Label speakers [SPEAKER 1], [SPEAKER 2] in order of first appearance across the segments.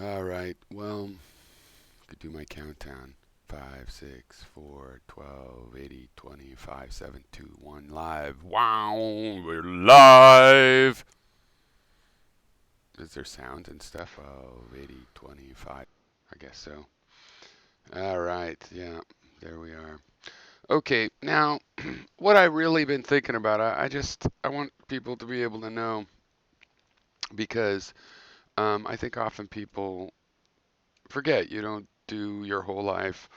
[SPEAKER 1] All right. Well, could do my countdown. 5, 6, 4, 12, 80, 20, 5, 7, 2, 1, live. Wow, we're live. Is there sound and stuff? Oh, 80, 25. I guess so. All right. Yeah, there we are. Okay, now, what I really been thinking about, I want people to be able to know because I think often people forget you don't do your whole life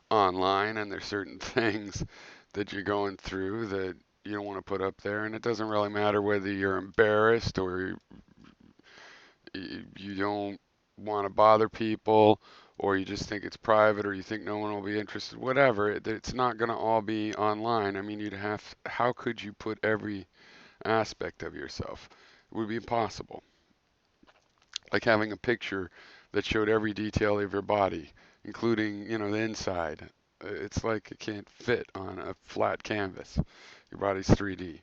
[SPEAKER 1] online, and there's certain things that you're going through that you don't want to put up there, and it doesn't really matter whether you're embarrassed or you don't want to bother people or you just think it's private or you think no one will be interested, whatever. It's not going to all be online. I mean, how could you put every aspect of yourself? It would be impossible. Like having a picture that showed every detail of your body, including, the inside. It's like it can't fit on a flat canvas. Your body's 3D.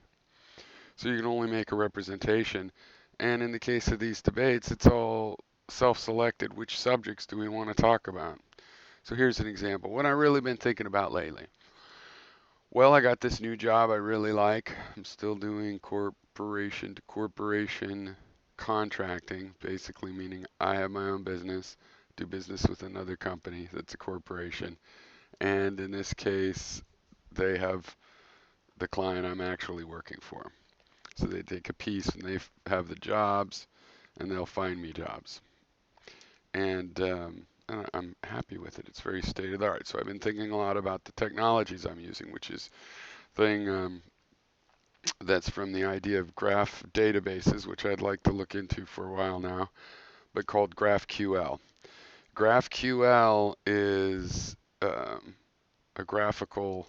[SPEAKER 1] So you can only make a representation. And in the case of these debates, it's all self-selected. Which subjects do we want to talk about? So here's an example. What I've really been thinking about lately. Well, I got this new job I really like. I'm still doing corporation to corporation contracting, basically meaning I have my own business, do business with another company that's a corporation. And in this case, they have the client I'm actually working for. So they take a piece and they have the jobs and they'll find me jobs. And I'm happy with it. It's very state of the art. So I've been thinking a lot about the technologies I'm using, which is thing that's from the idea of graph databases, which I'd like to look into for a while now, but called GraphQL. GraphQL is a graphical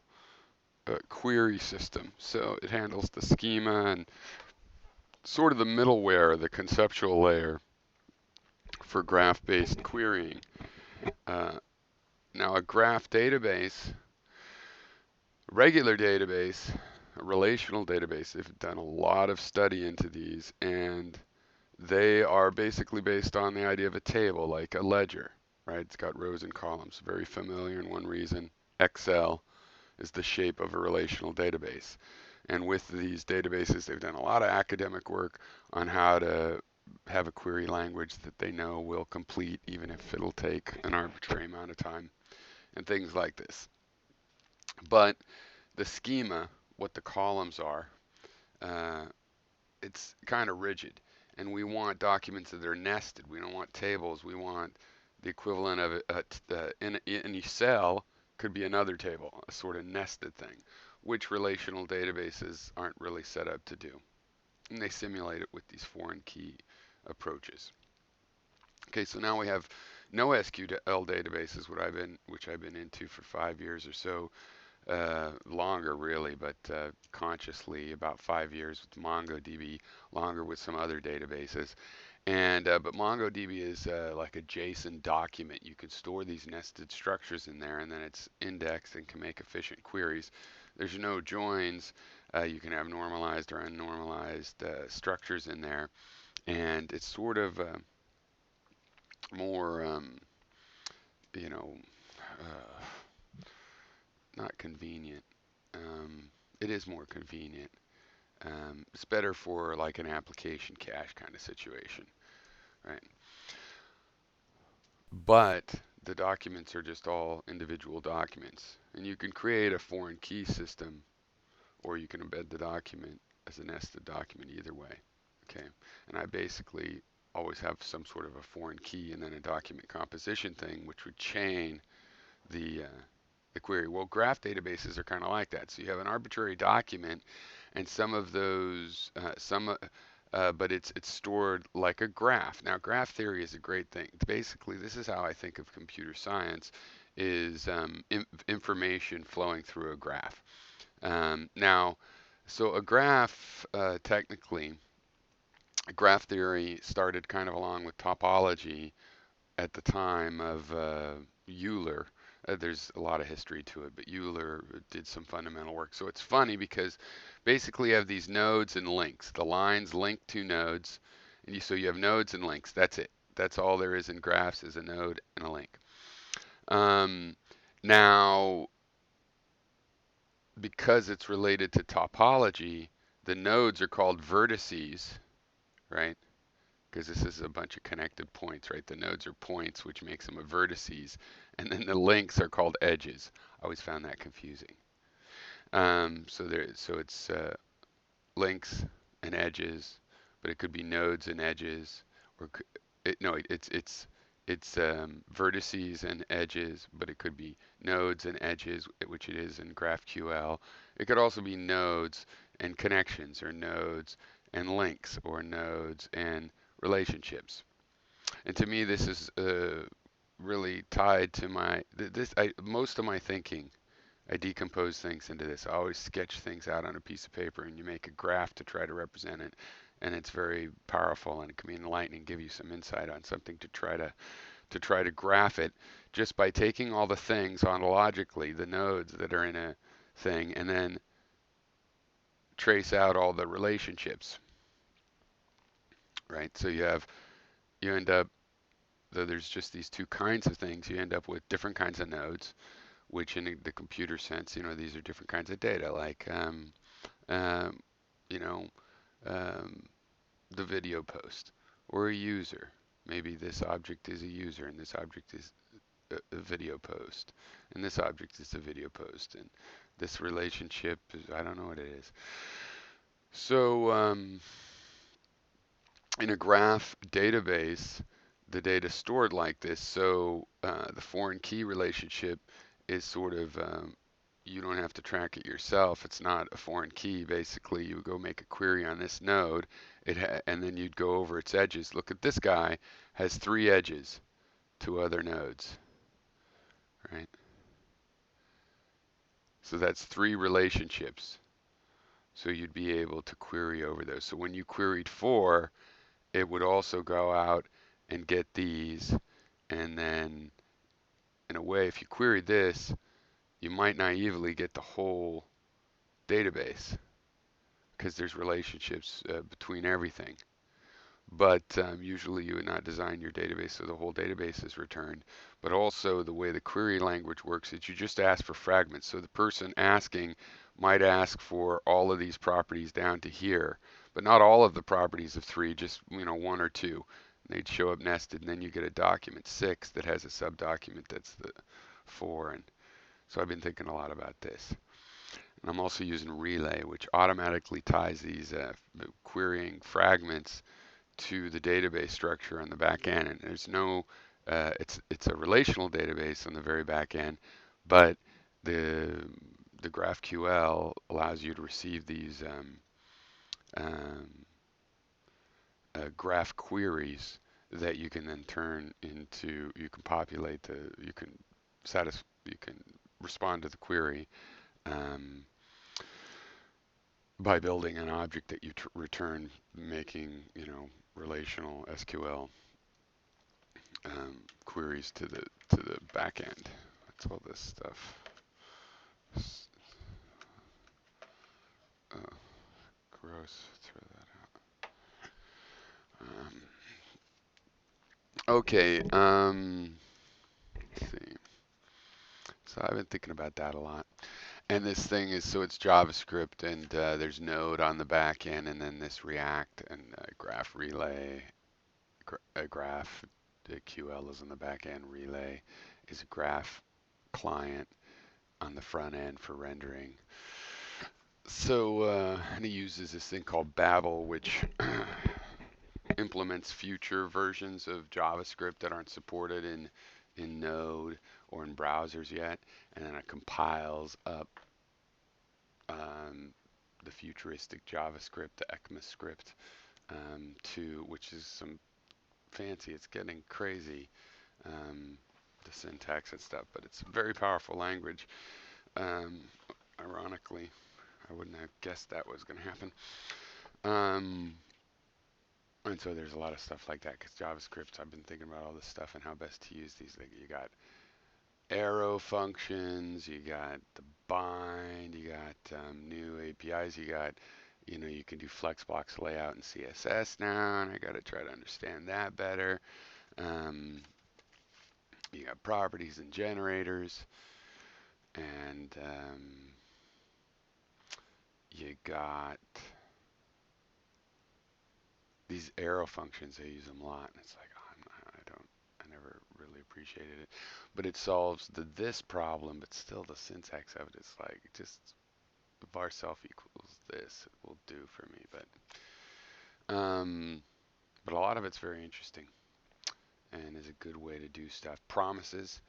[SPEAKER 1] query system. So it handles the schema and sort of the middleware, the conceptual layer for graph-based querying. Uh, Now, a graph database, a regular database, a relational database, they've done a lot of study into these, and they are basically based on the idea of a table, like a ledger, right? It's got rows and columns. Very familiar in one reason. Excel is the shape of a relational database. And with these databases, they've done a lot of academic work on how to have a query language that they know will complete, even if it'll take an arbitrary amount of time, and things like this. But the schema, what the columns are, uh, it's kind of rigid. And we want documents that are nested. We don't want tables. We want the equivalent of in any cell could be another table, a sort of nested thing, which relational databases aren't really set up to do. And they simulate it with these foreign key approaches. Okay, so now we have no SQL databases, which I've been into for 5 years or so, longer really, but consciously about 5 years with MongoDB, longer with some other databases. And but MongoDB is like a JSON document. You can store these nested structures in there, and then it's indexed and can make efficient queries. There's no joins. You can have normalized or unnormalized structures in there, and it's sort of more, you know, uh, not convenient. Um, it is more convenient. It's better for like an application cache kind of situation, right? But the documents are just all individual documents. And you can create a foreign key system or you can embed the document as a nested document either way. Okay. And I basically always have some sort of a foreign key and then a document composition thing which would chain the uh, the query. Well, graph databases are kind of like that. So you have an arbitrary document, and some of those, but it's stored like a graph. Now, graph theory is a great thing. Basically, this is how I think of computer science: is information flowing through a graph. Now, so a graph, technically, graph theory started kind of along with topology at the time of Euler. There's a lot of history to it, but Euler did some fundamental work. So it's funny because basically you have these nodes and links. The lines link to nodes, and so you have nodes and links. That's it. That's all there is in graphs is a node and a link. Um, Now, because it's related to topology, the nodes are called vertices, right? Because this is a bunch of connected points, right? The nodes are points, which makes them a vertices, and then the links are called edges. I always found that confusing. So it's links and edges, but it could be nodes and edges, or no, it's vertices and edges, but it could be nodes and edges, which it is in GraphQL. It could also be nodes and connections, or nodes and links, or nodes and relationships. And to me, this is really tied to most of my thinking. I decompose things into this. I always sketch things out on a piece of paper, and you make a graph to try to represent it. And it's very powerful, and it can be enlightening, give you some insight on something to try to graph it just by taking all the things ontologically, the nodes that are in a thing, and then trace out all the relationships, right? So you end up, though there's just these two kinds of things, you end up with different kinds of nodes, which in the computer sense, these are different kinds of data, like um, you know, um, the video post, or a user. Maybe this object is a user, and this object is a video post, and this object is a video post, and this relationship is, I don't know what it is. So in a graph database, the data is stored like this. So the foreign key relationship is sort of you don't have to track it yourself. It's not a foreign key. Basically, you go make a query on this node, and then you'd go over its edges. Look at this guy has 3 edges to other nodes, right? So that's 3 relationships. So you'd be able to query over those. So when you queried 4, it would also go out and get these, and then in a way, if you queried this, you might naively get the whole database because there's relationships between everything. But usually you would not design your database so the whole database is returned. But also the way the query language works is you just ask for fragments. So the person asking might ask for all of these properties down to here, but not all of the properties of 3, just 1 or 2. And they'd show up nested, and then you get a document 6 that has a subdocument that's the 4. And so I've been thinking a lot about this. And I'm also using Relay, which automatically ties these querying fragments to the database structure on the back end. And there's no, it's a relational database on the very back end, but the GraphQL allows you to receive these um, graph queries that you can then turn into, you can populate you can respond to the query um, by building an object that you return, making relational SQL queries to the back end. That's all this stuff. Oh, gross. Throw that out. Okay. Let's see. So I've been thinking about that a lot. And this thing is, so it's JavaScript, and there's Node on the back end, and then this React and Graph Relay. Graph the QL is on the back end. Relay is a graph client on the front end for rendering. So and he uses this thing called Babel, which implements future versions of JavaScript that aren't supported in Node or in browsers yet, and then it compiles up the futuristic JavaScript, the ECMAScript, which is some fancy. It's getting crazy, the syntax and stuff, but it's a very powerful language. Um, Ironically, I wouldn't have guessed that was going to happen. And so there's a lot of stuff like that because JavaScript, I've been thinking about all this stuff and how best to use these. Like you got arrow functions, you got the bind, you got new APIs, you can do Flexbox layout in CSS now, and I got to try to understand that better. Um, you got properties and generators, and you got these arrow functions. They use them a lot, and it's like, oh, I never really appreciated it. But it solves the this problem, but still the syntax of it is like, just var self equals this it will do for me. Um, but a lot of it's very interesting and is a good way to do stuff. Promises.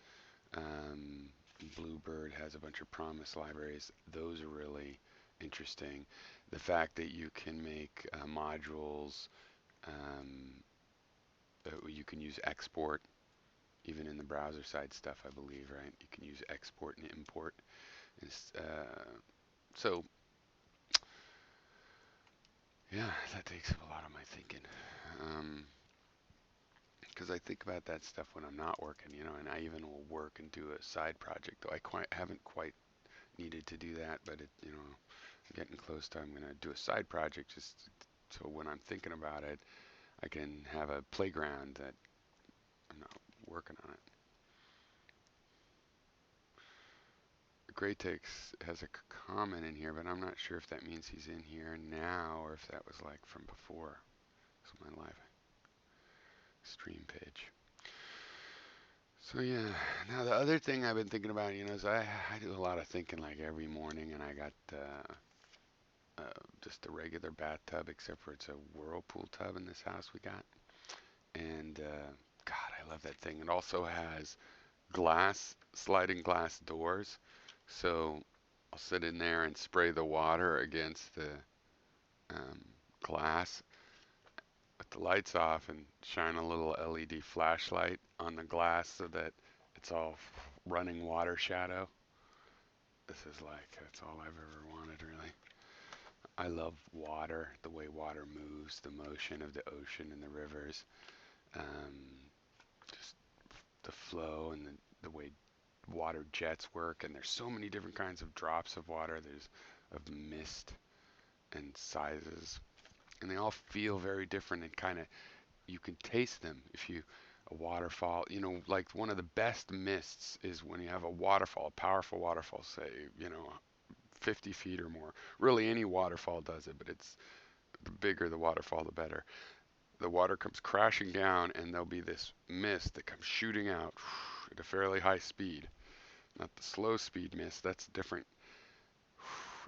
[SPEAKER 1] Um, Bluebird has a bunch of promise libraries. Those are really interesting. The fact that you can make modules, um, you can use export even in the browser side stuff, I believe, right? You can use export and import. So, yeah, that takes up a lot of my thinking. Because I think about that stuff when I'm not working, and I even will work and do a side project, though haven't quite needed to do that, but getting close to I'm going to do a side project just so when I'm thinking about it, I can have a playground that I'm not working on it. Greatex has a comment in here, but I'm not sure if that means he's in here now or if that was like from before. So my live stream page. So yeah, now the other thing I've been thinking about, is I do a lot of thinking like every morning, and I got just a regular bathtub, except for it's a whirlpool tub in this house we got. And God, I love that thing. It also has sliding glass doors. So I'll sit in there and spray the water against the um, glass with the lights off and shine a little LED flashlight on the glass so that it's all running water shadow. That's all I've ever wanted, really. I love water, the way water moves, the motion of the ocean and the rivers, um, just the flow and the way water jets work. And there's so many different kinds of drops of water. There's of mist and sizes, and they all feel very different and kind of you can taste them if you a waterfall. Like one of the best mists is when you have a waterfall, a powerful waterfall, say 50 feet or more. Really, any waterfall does it, but it's the bigger the waterfall, the better. The water comes crashing down, and there'll be this mist that comes shooting out at a fairly high speed. Not the slow speed mist, that's different.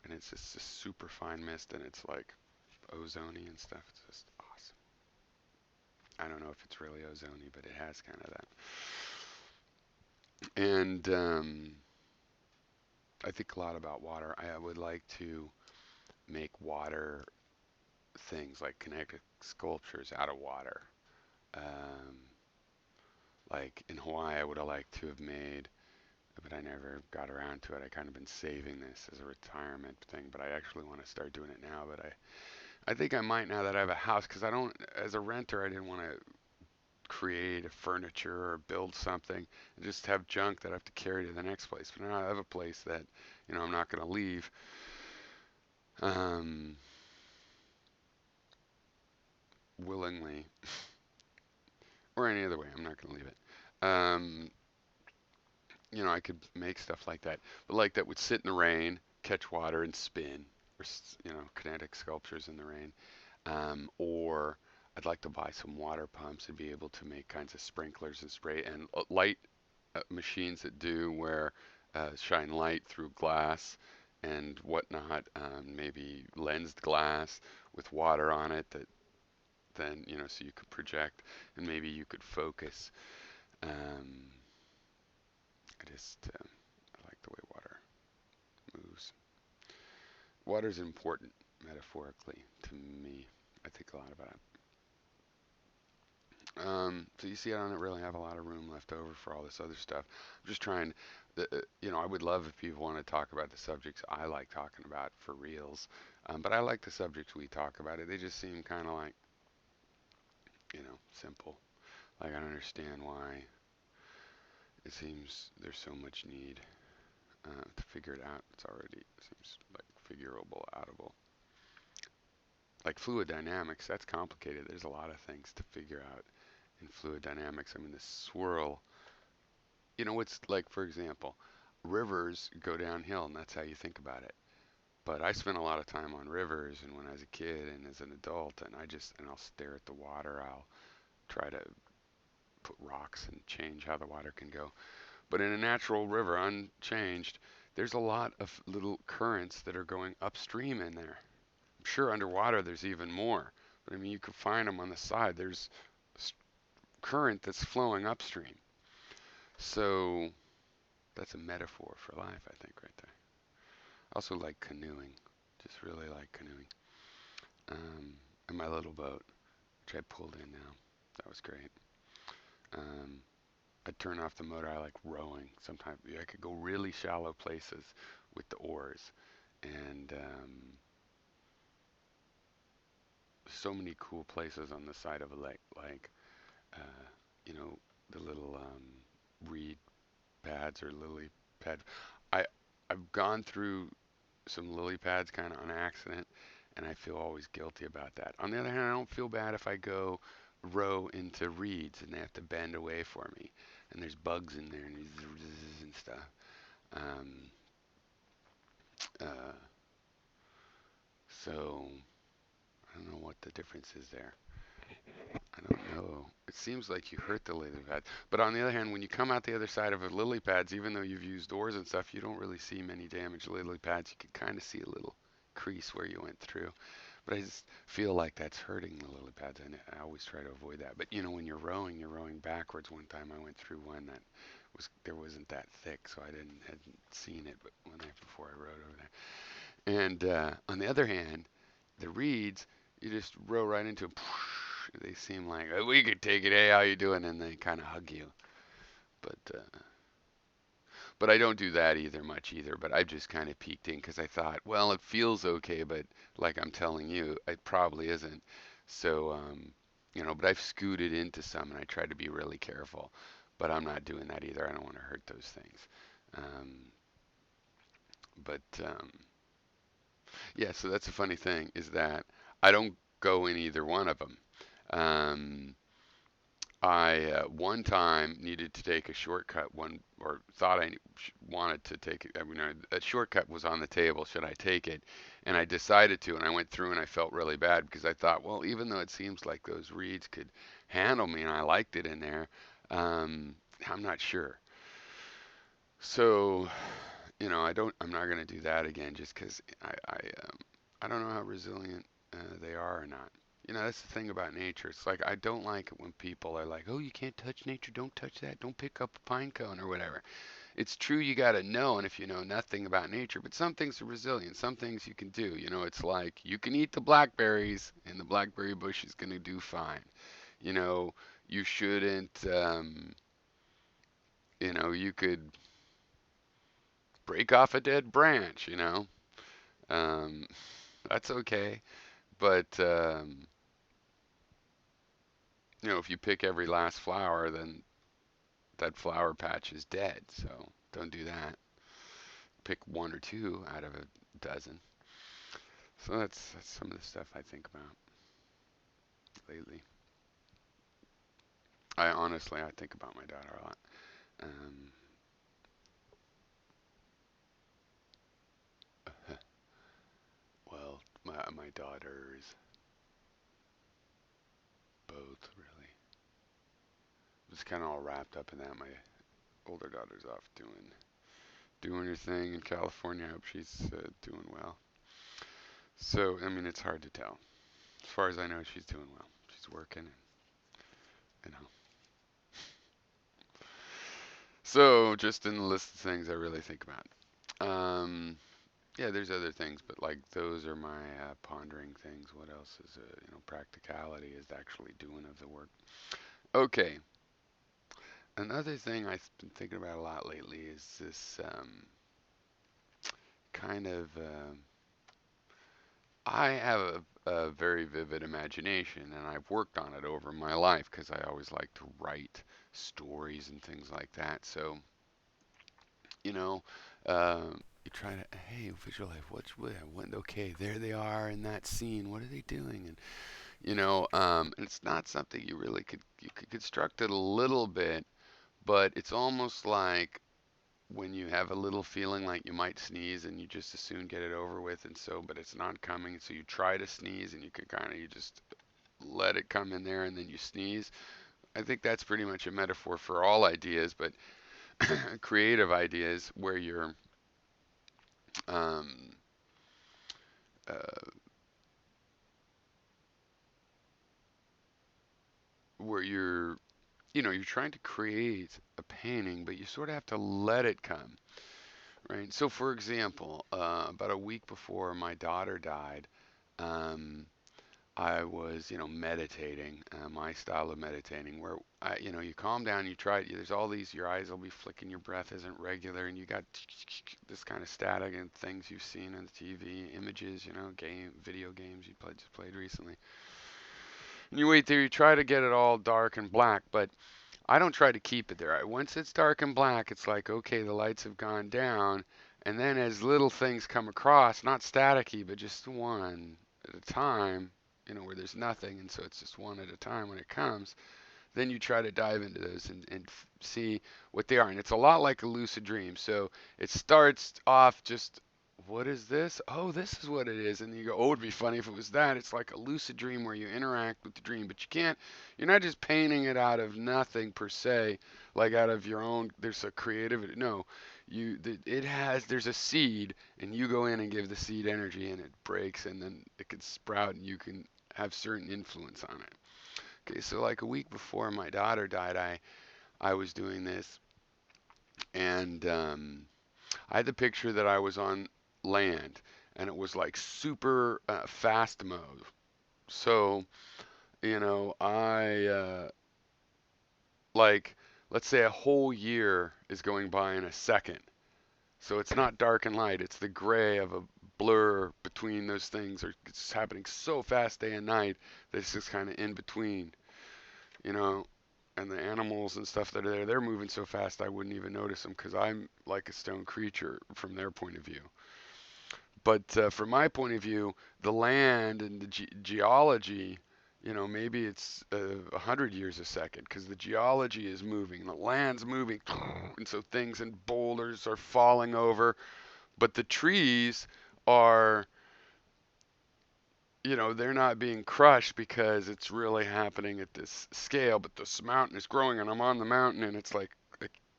[SPEAKER 1] And it's just a super fine mist, and it's like ozony and stuff. It's just awesome. I don't know if it's really ozony, but it has kind of that. And I think a lot about water. I would like to make water things like kinetic sculptures out of water. Um, like in Hawaii, I would have liked to have made, but I never got around to it. I kind of been saving this as a retirement thing, but I actually want to start doing it now. But I think I might now that I have a house, because I don't, as a renter, I didn't want to create a furniture or build something and just have junk that I have to carry to the next place. But now I have a place that, I'm not going to leave. Um, Willingly or any other way. I'm not going to leave it. Um, I could make stuff like that, but like that would sit in the rain, catch water, and spin, or kinetic sculptures in the rain. Or I'd like to buy some water pumps and be able to make kinds of sprinklers and spray and light machines that do where shine light through glass and whatnot. Maybe lensed glass with water on it that then so you could project and maybe you could focus. Um, I like the way water moves. Water is important metaphorically to me. I think a lot about it. So you see, I don't really have a lot of room left over for all this other stuff. I'm just trying. I would love if people want to talk about the subjects I like talking about for reals. But I like the subjects we talk about. They just seem kind of like, simple. Like I don't understand why it seems there's so much need to figure it out. It seems like figurable, outable. Like fluid dynamics, that's complicated. There's a lot of things to figure out in fluid dynamics. I mean, the swirl, it's like, for example, rivers go downhill, and that's how you think about it. But I spent a lot of time on rivers, and when I was a kid and as an adult, and I'll stare at the water. I'll try to put rocks and change how the water can go. But in a natural river, unchanged, there's a lot of little currents that are going upstream in there. I'm sure underwater there's even more, but I mean, you could find them on the side. There's current that's flowing upstream. So that's a metaphor for life, I think, right there. I also like canoeing, just really like canoeing. And my little boat, which I pulled in now, that was great. Um, I turn off the motor. I like rowing. Sometimes I could go really shallow places with the oars, and so many cool places on the side of a lake, like uh, you know the little reed pads or lily pad. I I've gone through some lily pads kind of on accident, and I feel always guilty about that. On the other hand, I don't feel bad if I go row into reeds and they have to bend away for me, and there's bugs in there and stuff. Um, uh, so I don't know what the difference is there. I don't know. It seems like you hurt the lily pad. But on the other hand, when you come out the other side of a lily pads, even though you've used oars and stuff, you don't really see many damaged lily pads. You can kind of see a little crease where you went through. But I just feel like that's hurting the lily pads, and I always try to avoid that. But when you're rowing backwards. One time I went through one that wasn't that thick, so I hadn't seen it, but one night before I rowed over there. And on the other hand, the reeds, you just row right into them. They seem like, "Oh, we could take it. Hey, how you doing?" And they kind of hug you. But I don't do that either much either. But I just kind of peeked in because I thought, well, it feels okay, but like I'm telling you, it probably isn't. So but I've scooted into some and I try to be really careful. But I'm not doing that either. I don't want to hurt those things. Um, but yeah, so that's a funny thing is that I don't go in either one of them. Um, I one time needed to take a shortcut, or thought I wanted to take it. I mean, a shortcut was on the table. Should I take it? And I decided to, and I went through, and I felt really bad because I thought, well, even though it seems like those reeds could handle me, and I liked it in there, I'm not sure. So, I'm not going to do that again just because I don't know how resilient they are or not. That's the thing about nature. It's like I don't like it when people are like, "Oh, you can't touch nature. Don't touch that. Don't pick up a pine cone or whatever." It's true you got to know, and if you know nothing about nature, but some things are resilient. Some things you can do. It's like you can eat the blackberries, and the blackberry bush is going to do fine. You know, you shouldn't. You could break off a dead branch. Um, that's okay. But if you pick every last flower, then that flower patch is dead. So don't do that. Pick one or two out of a dozen. So that's some of the stuff I think about lately. I think about my daughter a lot. Um, well, my daughters both really. It's kind of all wrapped up in that. My older daughter's off doing her thing in California. I hope she's doing well. So I mean, it's hard to tell. As far as I know, she's doing well. She's working, and you know. So just in the list of things I really think about. Yeah, there's other things, but like those are my pondering things. What else is practicality is actually doing of the work. Okay, another thing I've been thinking about a lot lately is this kind of. I have a very vivid imagination, and I've worked on it over my life because I always like to write stories and things like that. So you know, you try to, hey, visualize what, okay, there they are in that scene. What are they doing? It's not something you could construct it a little bit, but it's almost like when you have a little feeling like you might sneeze and you just as soon get it over with, and so, but it's not coming, so you try to sneeze and you just let it come in there and then you sneeze. I think that's pretty much a metaphor for all ideas, but creative ideas um, uh, where you're trying to create a painting, but you sort of have to let it come, right? So, for example, about a week before my daughter died, um, I was, meditating, my style of meditating, where you calm down, you try. There's all these, your eyes will be flicking, your breath isn't regular, and you got this kind of static and things you've seen on the TV, images, video games you just played recently. And you wait there, you try to get it all dark and black, but I don't try to keep it there. Once it's dark and black, it's like, okay, the lights have gone down. And then as little things come across, not staticky, but just one at a time, where there's nothing. And so it's just one at a time when it comes. Then you try to dive into those and see what they are. And it's a lot like a lucid dream. So it starts off just, what is this? Oh, this is what it is. And you go, oh, it'd be funny if it was that. It's like a lucid dream where you interact with the dream, but you're not just painting it out of nothing per se, like out of your own, there's a creativity. No, there's a seed, and you go in and give the seed energy, and it breaks, and then it can sprout, and you can have certain influence on it. Okay, so like a week before my daughter died, I was doing this, and I had the picture that I was on land, and it was like super fast mode. So I like, let's say a whole year is going by in a second. So it's not dark and light; it's the gray of a blur between those things, or it's happening so fast day and night that it's just kind of in between. you know, and the animals and stuff that are there, they're moving so fast I wouldn't even notice them because I'm like a stone creature from their point of view. But from my point of view, the land and the geology, maybe it's 100 years a second because the geology is moving, the land's moving, and so things and boulders are falling over, but the trees are they're not being crushed because it's really happening at this scale. But this mountain is growing, and I'm on the mountain, and it's like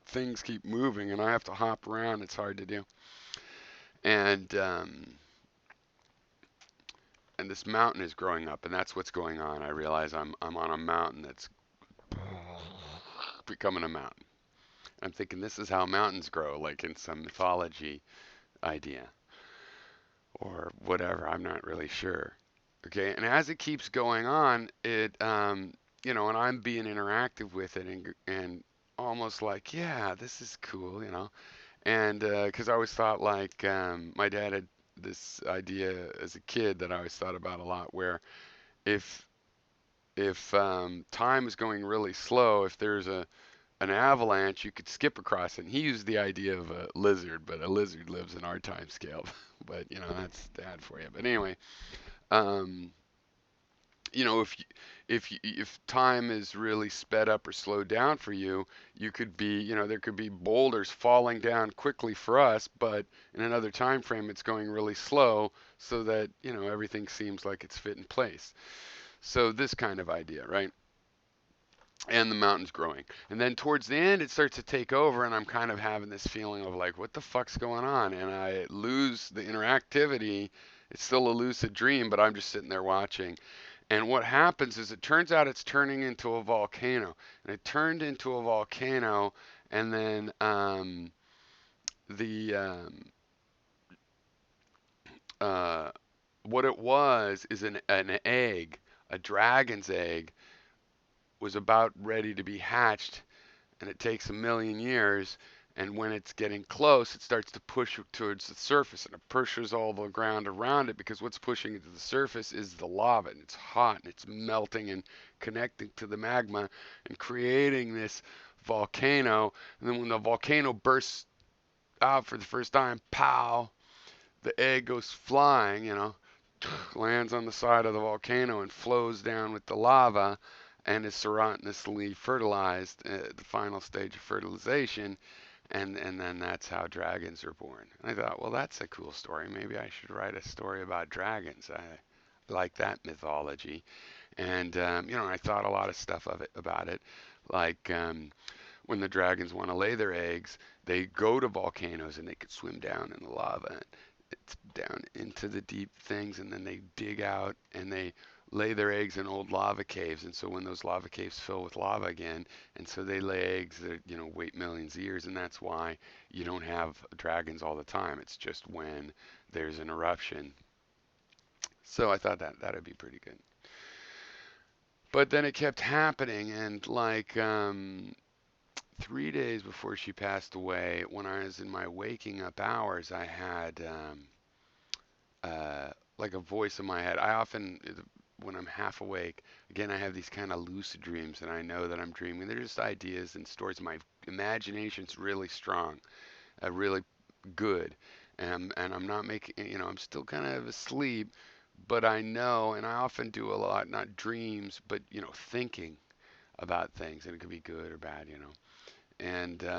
[SPEAKER 1] things keep moving, and I have to hop around. It's hard to do. And and this mountain is growing up, and that's what's going on. I realize I'm on a mountain that's becoming a mountain. I'm thinking this is how mountains grow, like in some mythology idea or whatever. I'm not really sure. Okay, and as it keeps going on, and I'm being interactive with it and almost like, yeah, this is cool, and because I always thought like my dad had this idea as a kid that I always thought about a lot, where if time is going really slow, if there's an avalanche, you could skip across it. And he used the idea of a lizard, but a lizard lives in our time scale. But that's dad for you. But anyway, um, if time is really sped up or slowed down for you, you could be, there could be boulders falling down quickly for us, but in another time frame, it's going really slow, so that everything seems like it's fit in place. So this kind of idea, right? And the mountain's growing. And then towards the end, it starts to take over, and I'm kind of having this feeling of like, what the fuck's going on? And I lose the interactivity. It's still a lucid dream, but I'm just sitting there watching. And what happens is it turns out it's turning into a volcano. And it turned into a volcano, and then the uh, what it was is an egg, a dragon's egg, was about ready to be hatched, and it takes 1 million years. And when it's getting close, it starts to push towards the surface, and it pushes all the ground around it, because what's pushing it to the surface is the lava, and it's hot, and it's melting and connecting to the magma and creating this volcano. And then when the volcano bursts out for the first time, pow, the egg goes flying, lands on the side of the volcano and flows down with the lava and is serotinously fertilized at the final stage of fertilization, and then that's how dragons are born. And I thought, well, that's a cool story. Maybe I should write a story about dragons. I like that mythology. And I thought a lot of stuff of it about it, like when the dragons want to lay their eggs, they go to volcanoes and they could swim down in the lava. It's down into the deep things, and then they dig out and they lay their eggs in old lava caves. And so when those lava caves fill with lava again, and so they lay eggs that wait millions of years, and that's why you don't have dragons all the time. It's just when there's an eruption. So I thought that that'd be pretty good. But then it kept happening, and like 3 days before she passed away, when I was in my waking up hours, I had like a voice in my head. I often, when I'm half awake, again, I have these kind of lucid dreams, and I know that I'm dreaming. They're just ideas and stories. My imagination's really strong, really good, and I'm not making, I'm still kind of asleep, but I know, and I often do a lot, not dreams, but thinking about things, and it could be good or bad, and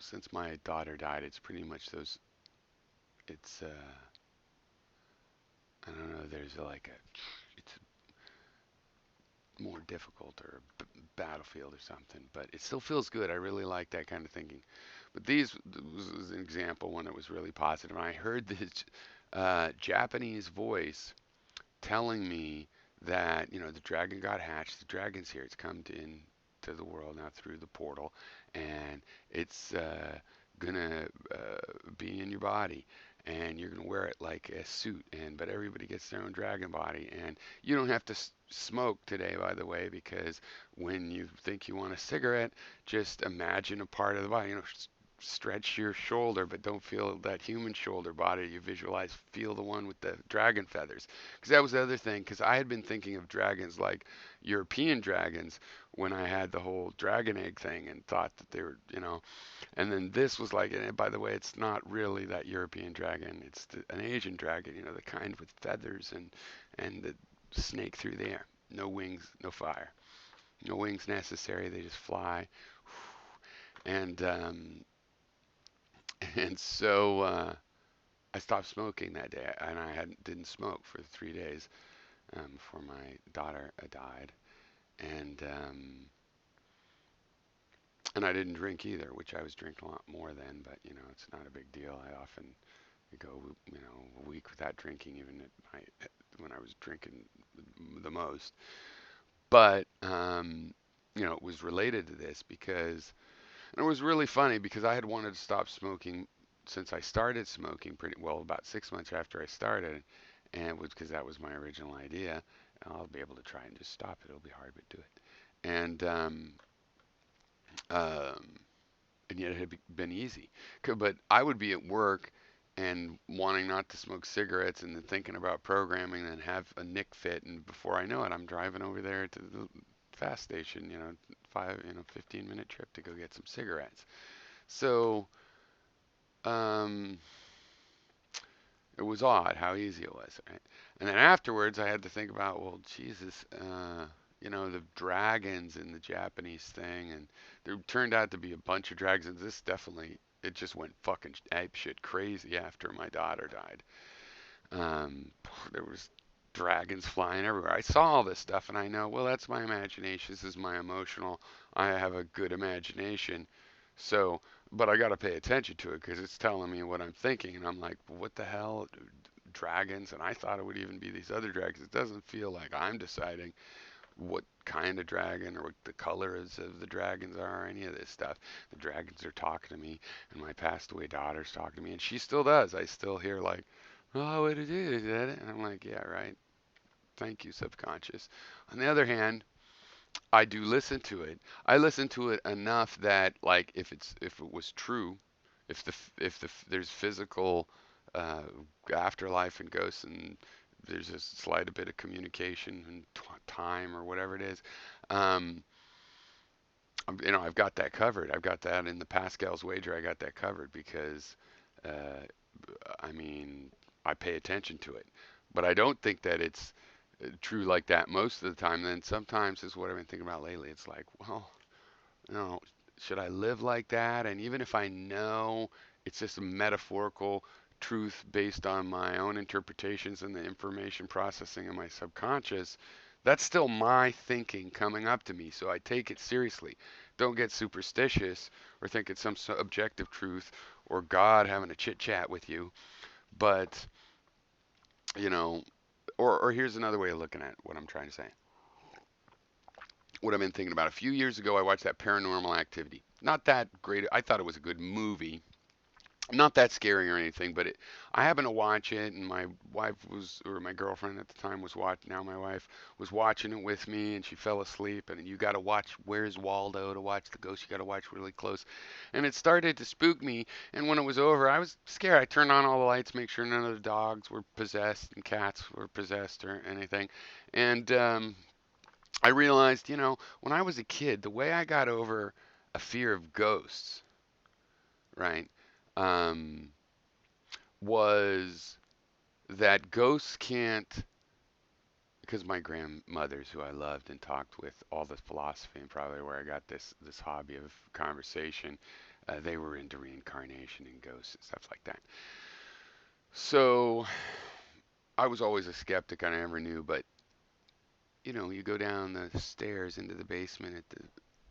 [SPEAKER 1] since my daughter died, it's pretty much those. It's I don't know. There's like it's more difficult or a battlefield or something, but it still feels good. I really like that kind of thinking. But these was an example one that was really positive. And I heard this Japanese voice telling me that the dragon got hatched. The dragon's here. It's come to the world now through the portal, and it's gonna be in your body, and you're gonna wear it like a suit. But everybody gets their own dragon body, and you don't have to smoke today, by the way, because when you think you want a cigarette, just imagine a part of the body. Stretch your shoulder, but don't feel that human shoulder body. You visualize, feel the one with the dragon feathers. Because that was the other thing, because I had been thinking of dragons like European dragons when I had the whole dragon egg thing and thought that they were. And then this was like, and by the way, it's not really that European dragon. It's an Asian dragon, the kind with feathers and the snake through the air. No wings, no fire. No wings necessary. They just fly. And and so I stopped smoking that day, and I didn't smoke for 3 days before my daughter died, and um, and I didn't drink either, which I was drinking a lot more then. But it's not a big deal. I often go a week without drinking, even when I was drinking the most. But it was related to this because and it was really funny because I had wanted to stop smoking since I started smoking pretty well about 6 months after I started, and it was because that was my original idea. I'll be able to try and just stop it. It'll be hard, but do it. Um, and yet it had been easy. But I would be at work and wanting not to smoke cigarettes and then thinking about programming and have a nick fit, and before I know it, I'm driving over there to the fast station, 15-minute trip to go get some cigarettes. So um, it was odd how easy it was, right? And then afterwards, I had to think about, well, Jesus, the dragons in the Japanese thing, and there turned out to be a bunch of dragons. And this definitely, it just went fucking ape shit crazy after my daughter died. Um, there was dragons flying everywhere. I saw all this stuff, and I know, well, that's my imagination. This is my emotional. I have a good imagination, so, but I got to pay attention to it because it's telling me what I'm thinking, and I'm like, what the hell, dragons? And I thought it would even be these other dragons. It doesn't feel like I'm deciding what kind of dragon or what the colors of the dragons are, or any of this stuff. The dragons are talking to me, and my passed away daughter's talking to me, and she still does. I still hear like, oh, what it is, that it? And I'm like, yeah, right. Thank you, subconscious. On the other hand, I do listen to it. I listen to it enough that, like, if it was true, if there's physical uh, afterlife and ghosts, and there's a slight bit of communication and time or whatever it is, um, I've got that covered. I've got that in the Pascal's wager. I got that covered because, uh, I mean, I pay attention to it. But I don't think that it's true like that most of the time. Then sometimes is what I've been thinking about lately. It's like, well, you know, should I live like that? And even if I know it's just a metaphorical truth based on my own interpretations and the information processing in my subconscious, that's still my thinking coming up to me. So I take it seriously. Don't get superstitious or think it's some objective truth or God having a chit chat with you. But, you know, or here's another way of looking at what I'm trying to say. What I've been thinking about. A few years ago, I watched that Paranormal Activity. Not that great. I thought it was a good movie. Not that scary or anything, but I happened to watch it, and my wife was, or my girlfriend at the time was watching. Now my wife was watching it with me, and she fell asleep. And you got to watch Where's Waldo to watch the ghost. You got to watch really close. And it started to spook me. And when it was over, I was scared. I turned on all the lights, make sure none of the dogs were possessed and cats were possessed or anything. And I realized, when I was a kid, the way I got over a fear of ghosts, right, um, was that ghosts can't, because my grandmothers, who I loved and talked with all the philosophy and probably where I got this hobby of conversation, they were into reincarnation and ghosts and stuff like that. So I was always a skeptic. I never knew, but you go down the stairs into the basement at the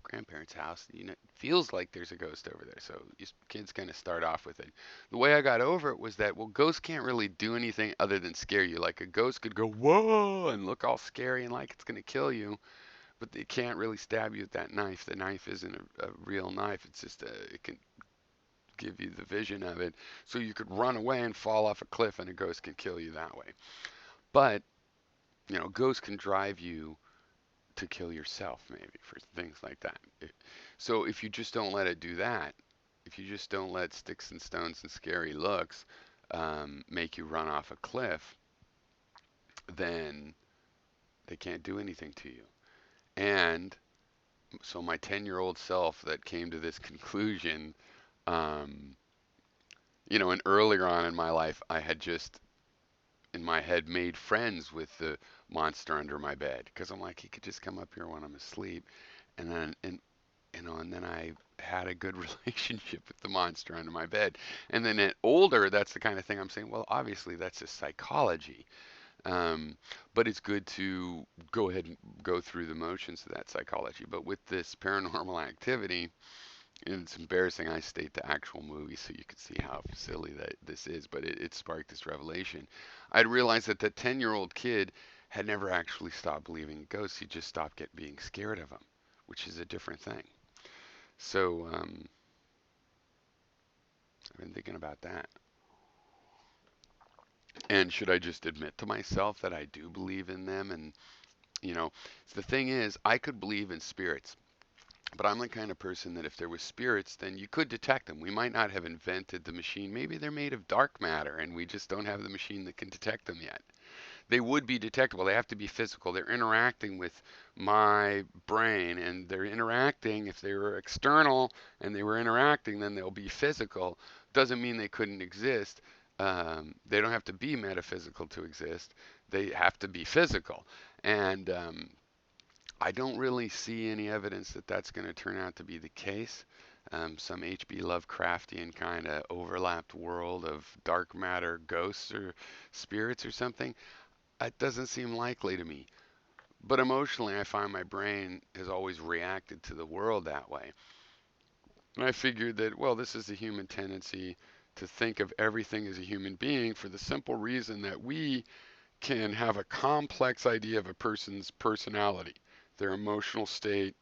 [SPEAKER 1] grandparents' house, it feels like there's a ghost over there. So you kids kind of start off with it. The way I got over it was that, well, ghosts can't really do anything other than scare you. Like a ghost could go, whoa, and look all scary and like it's going to kill you, but they can't really stab you with that knife. The knife isn't a real knife. It's just it can give you the vision of it. So you could run away and fall off a cliff and a ghost can kill you that way. But, ghosts can drive you to kill yourself, maybe, for things like that. So if you just don't let it do that, if you just don't let sticks and stones and scary looks make you run off a cliff, then they can't do anything to you. And so my 10-year-old self that came to this conclusion, um, and earlier on in my life, I had just in my head made friends with the monster under my bed because I'm like, he could just come up here when I'm asleep, and then I had a good relationship with the monster under my bed. And then at older, that's the kind of thing I'm saying, well, obviously that's just psychology. Um, but it's good to go ahead and go through the motions of that psychology. But with this paranormal activity, and it's embarrassing I state the actual movie so you can see how silly that this is, but it sparked this revelation. I'd realized that the 10-year-old kid had never actually stopped believing in ghosts. He just stopped being scared of them, which is a different thing. So I've been thinking about that. And should I just admit to myself that I do believe in them? And, the thing is, I could believe in spirits, but I'm the kind of person that if there was spirits, then you could detect them. We might not have invented the machine. Maybe they're made of dark matter and we just don't have the machine that can detect them yet. They would be detectable. They have to be physical. They're interacting with my brain, and they're interacting. If they were external and they were interacting, then they'll be physical. Doesn't mean they couldn't exist. They don't have to be metaphysical to exist. They have to be physical. And I don't really see any evidence that that's going to turn out to be the case. Some H.P. Lovecraftian kind of overlapped world of dark matter ghosts or spirits or something. It doesn't seem likely to me. But emotionally, I find my brain has always reacted to the world that way. And I figured that, well, this is the human tendency to think of everything as a human being for the simple reason that we can have a complex idea of a person's personality, their emotional state,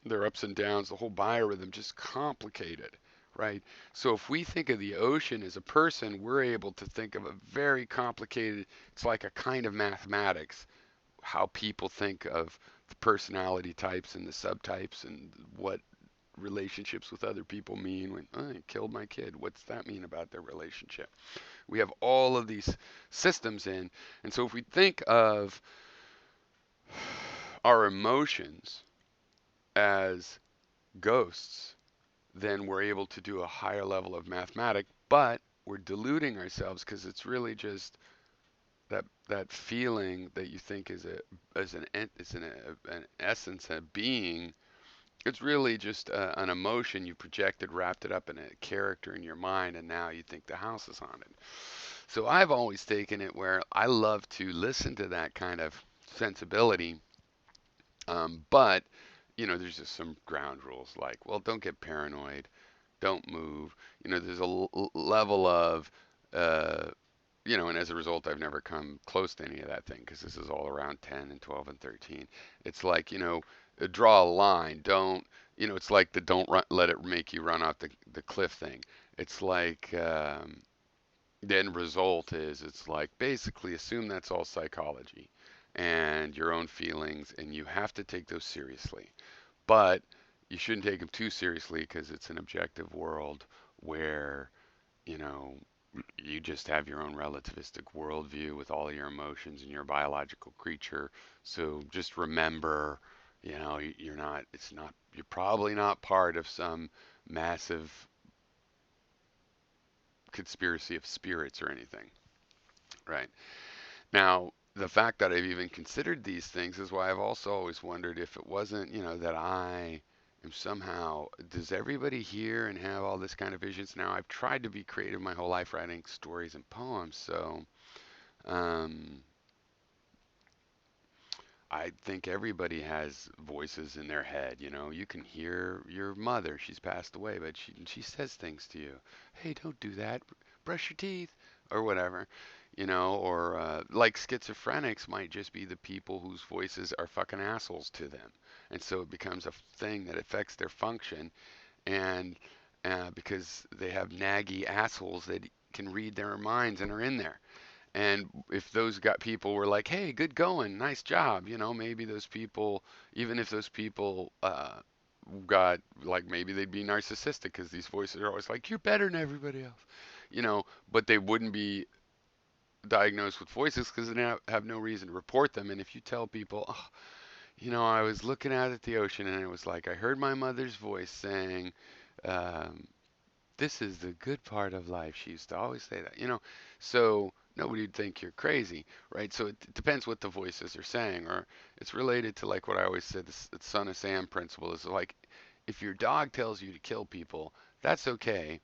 [SPEAKER 1] their ups and downs, the whole biorhythm, just complicated, right? So if we think of the ocean as a person, we're able to think of a very complicated, it's like a kind of mathematics, how people think of the personality types and the subtypes and what relationships with other people mean. When I killed my kid, what's that mean about their relationship? We have all of these systems in, and so if we think of our emotions as ghosts, then we're able to do a higher level of mathematics. But we're deluding ourselves because it's really just that feeling that you think is a as an is an essence, a being. It's really just an emotion you projected, wrapped it up in a character in your mind, and now you think the house is haunted. So I've always taken it where I love to listen to that kind of sensibility, but there's just some ground rules like, well, don't get paranoid, don't move. There's a level of uh, and as a result, I've never come close to any of that thing because this is all around 10 and 12 and 13. It's like, draw a line. Don't, it's like the don't run, let it make you run off the cliff thing. It's like, the end result is it's like basically assume that's all psychology and your own feelings, and you have to take those seriously. But you shouldn't take them too seriously because it's an objective world where you know, you just have your own relativistic worldview with all your emotions and your biological creature. So just remember, you're not, you're probably not part of some massive conspiracy of spirits or anything, right? Now, the fact that I've even considered these things is why I've also always wondered if it wasn't, that I am somehow, does everybody hear and have all this kind of visions? Now, I've tried to be creative my whole life writing stories and poems, so um, I think everybody has voices in their head. You can hear your mother, she's passed away, but she says things to you. Hey, don't do that. Brush your teeth or whatever. Or like schizophrenics might just be the people whose voices are fucking assholes to them. And so it becomes a thing that affects their function. And because they have naggy assholes that can read their minds and are in there. And if those got people were like, "Hey, good going, nice job," maybe those people, even if those people got like, maybe they'd be narcissistic because these voices are always like, "You're better than everybody else," but they wouldn't be diagnosed with voices because they have no reason to report them. And if you tell people, oh, I was looking out at the ocean and it was like I heard my mother's voice saying, um, this is the good part of life. She used to always say that. So nobody would think you're crazy, right? So it depends what the voices are saying, or it's related to like what I always said, the Son of Sam principle is like, if your dog tells you to kill people, that's okay.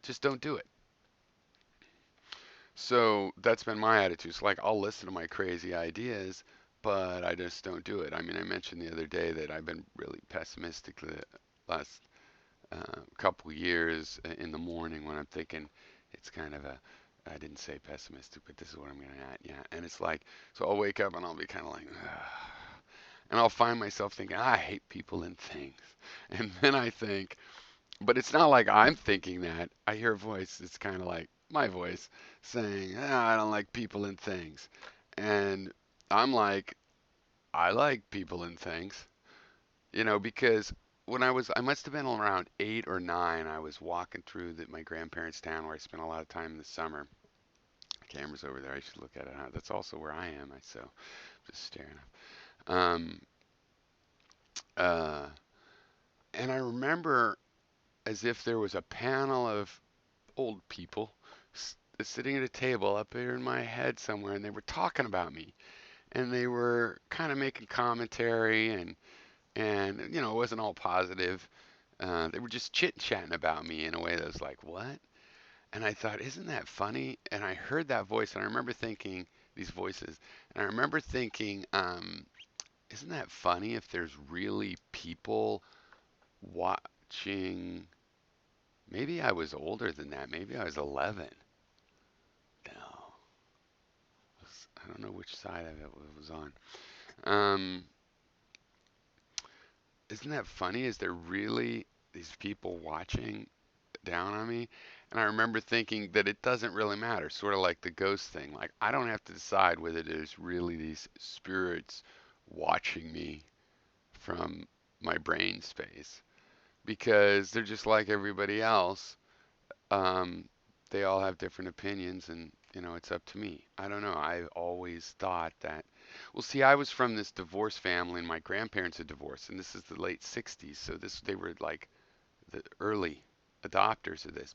[SPEAKER 1] Just don't do it. So that's been my attitude. So like, I'll listen to my crazy ideas, but I just don't do it. I mean, I mentioned the other day that I've been really pessimistic the last couple years in the morning when I'm thinking it's kind of a, I didn't say pessimistic, but this is what I'm going to add. Yeah. And it's like, so I'll wake up and I'll be kind of like, ugh. And I'll find myself thinking, I hate people and things. And then I think, but it's not like I'm thinking that. I hear a voice, it's kind of like my voice saying, I don't like people and things. And I'm like, I like people and things. Because when I must have been around 8 or 9. I was walking through my grandparents' town where I spent a lot of time in the summer. Camera's over there. I should look at it. That's also where I am. So just staring up. Uh, and I remember as if there was a panel of old people sitting at a table up here in my head somewhere, and they were talking about me, and they were kind of making commentary, and it wasn't all positive. They were just chit chatting about me in a way that was like, what? And I thought, isn't that funny? And I heard that voice, and I remember thinking, these voices, and I remember thinking, isn't that funny if there's really people watching? Maybe I was older than that. Maybe I was 11. No, I don't know which side of it was on. Um, isn't that funny? Is there really these people watching down on me? And I remember thinking that it doesn't really matter, sort of like the ghost thing. Like, I don't have to decide whether there's really these spirits watching me from my brain space because they're just like everybody else. Um, they all have different opinions, and it's up to me. I don't know. I always thought that. Well, see, I was from this divorced family, and my grandparents had divorced, and this is the late '60s, so they were like the early adopters of this.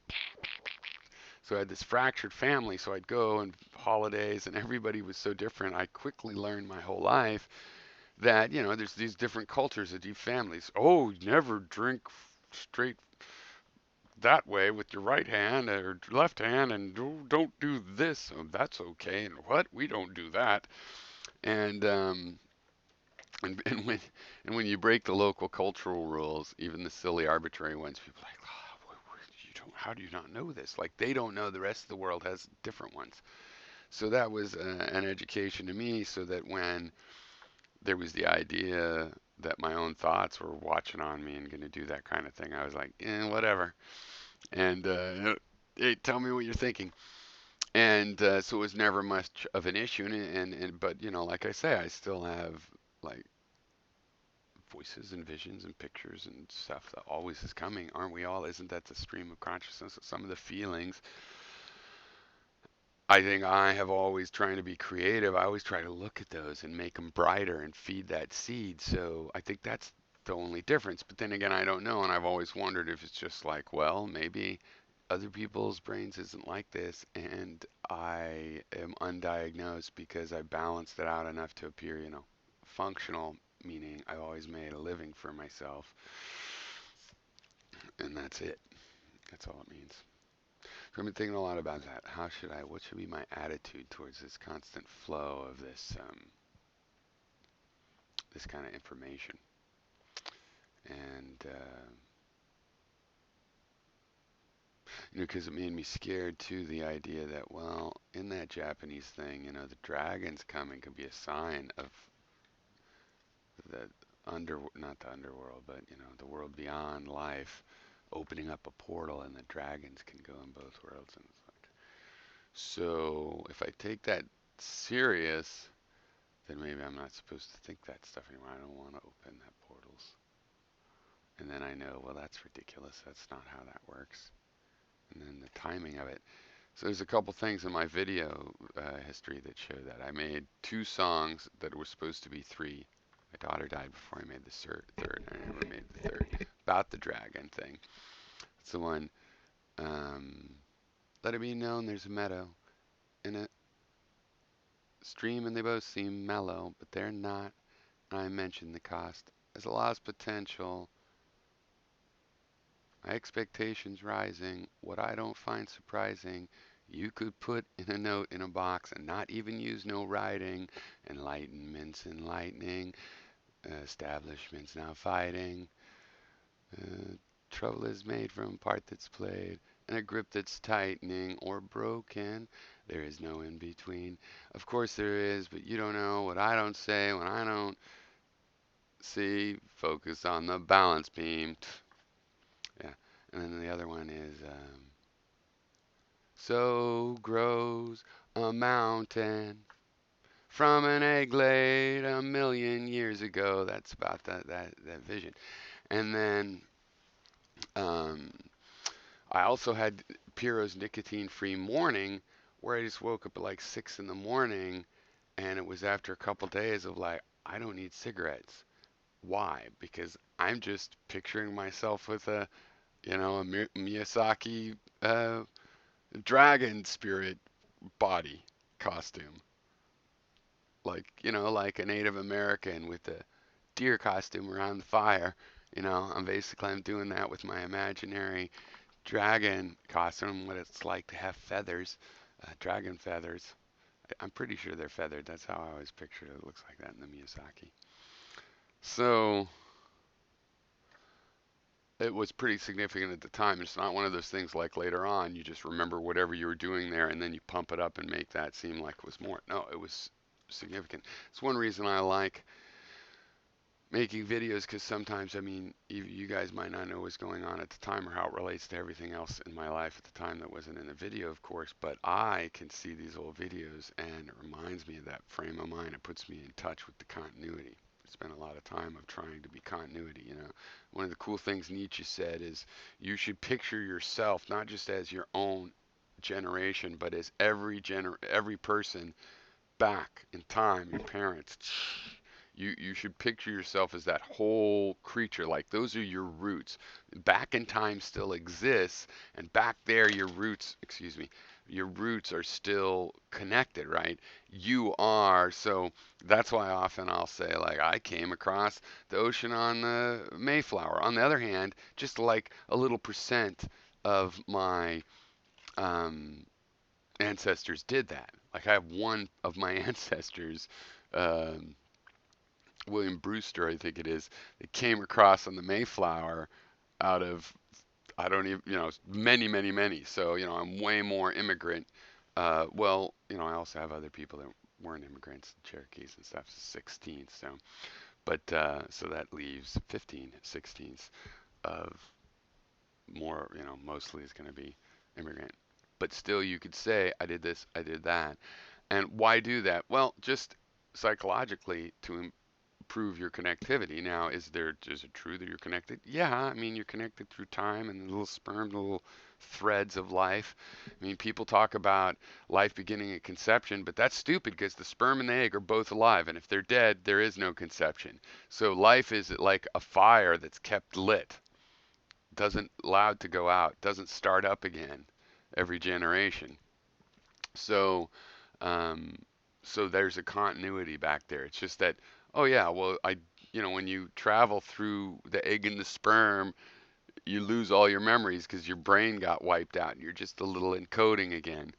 [SPEAKER 1] So I had this fractured family. So I'd go and holidays, and everybody was so different. I quickly learned my whole life that, there's these different cultures of deep families. Oh, never drink straight that way with your right hand or left hand, and don't do this. Oh, that's okay. And what? We don't do that. And and when you break the local cultural rules, even the silly arbitrary ones, people are like, oh, you don't. How do you not know this? Like they don't know the rest of the world has different ones. So that was an education to me, so that when there was the idea that my own thoughts were watching on me and going to do that kind of thing, I was like, whatever. And hey, tell me what you're thinking. And so it was never much of an issue. And but like I say, I still have like voices and visions and pictures and stuff that always is coming. Aren't we all? Isn't that the stream of consciousness? Some of the feelings. I think I have always trying to be creative. I always try to look at those and make them brighter and feed that seed. So I think that's the only difference. But then again, I don't know. And I've always wondered if it's just like, well, maybe other people's brains isn't like this, and I am undiagnosed because I balanced it out enough to appear, functional, meaning I've always made a living for myself, and that's it. That's all it means. So I've been thinking a lot about that. What should be my attitude towards this constant flow of this kind of information? And, because it made me scared too, the idea that, well, in that Japanese thing, the dragons coming could be a sign of the not the underworld, but, the world beyond life, opening up a portal and the dragons can go in both worlds. And it's like, so if I take that serious, then maybe I'm not supposed to think that stuff anymore. I don't want to open that portals. And then I know, well, that's ridiculous. That's not how that works. And then the timing of it. So there's a couple things in my video history that show that. I made 2 songs that were supposed to be 3. My daughter died before I made the third. I never made the third. About the dragon thing. It's the one, um, let it be known there's a meadow in a stream and they both seem mellow, but they're not. I mentioned the cost as a lost potential. My expectations rising. What I don't find surprising, you could put in a note in a box and not even use no writing. Enlightenment's enlightening. Establishment's now fighting. Uh, Trouble is made from part that's played, and a grip that's tightening or broken. There is no in between. Of course there is, but you don't know what I don't say when I don't see. Focus on the balance beam. Yeah. And then the other one is so grows a mountain from an egg laid 1,000,000 years ago. That's about that vision. And then um, I also had Pyrrhosode nicotine-free morning, where I just woke up at like 6 in the morning, and it was after a couple days of like, I don't need cigarettes. Why? Because I'm just picturing myself with a Miyazaki dragon spirit body costume, like a Native American with a deer costume around the fire. I'm doing that with my imaginary dragon costume, what it's like to have feathers, dragon feathers. I'm pretty sure they're feathered. That's how I always pictured it. It looks like that in the Miyazaki. So it was pretty significant at the time. It's not one of those things like later on you just remember whatever you were doing there and then you pump it up and make that seem like it was more. No, it was significant. It's one reason I like making videos, because sometimes, I mean, you guys might not know what's going on at the time or how it relates to everything else in my life at the time that wasn't in the video, of course, but I can see these old videos and it reminds me of that frame of mind. It puts me in touch with the continuity. I spent a lot of time of trying to be continuity. One of the cool things Nietzsche said is you should picture yourself not just as your own generation, but as every person back in time, your parents, You should picture yourself as that whole creature. Like those are your roots. Back in time still exists, and back there your roots, excuse me, your roots are still connected, right? You are. So that's why often I'll say like I came across the ocean on the Mayflower. On the other hand, just like a little percent of my um, ancestors did that. Like I have one of my ancestors, um, William Brewster, I think it is, that came across on the Mayflower out of I don't even many many many. So I'm way more immigrant. Well, I also have other people that weren't immigrants, Cherokees and stuff, 16. So, but so that leaves 15, 16ths of more. Mostly is going to be immigrant. But still, you could say I did this, I did that. And why do that? Well, just psychologically to improve your connectivity. Now, is it true that you're connected? Yeah, I mean you're connected through time and the little sperm, the little threads of life. I mean, people talk about life beginning at conception, but that's stupid because the sperm and the egg are both alive, and if they're dead, there is no conception. So life is like a fire that's kept lit, doesn't allowed to go out, doesn't start up again every generation. So, um, so there's a continuity back there. It's just that, oh yeah, well, when you travel through the egg and the sperm, you lose all your memories because your brain got wiped out and you're just a little encoding again.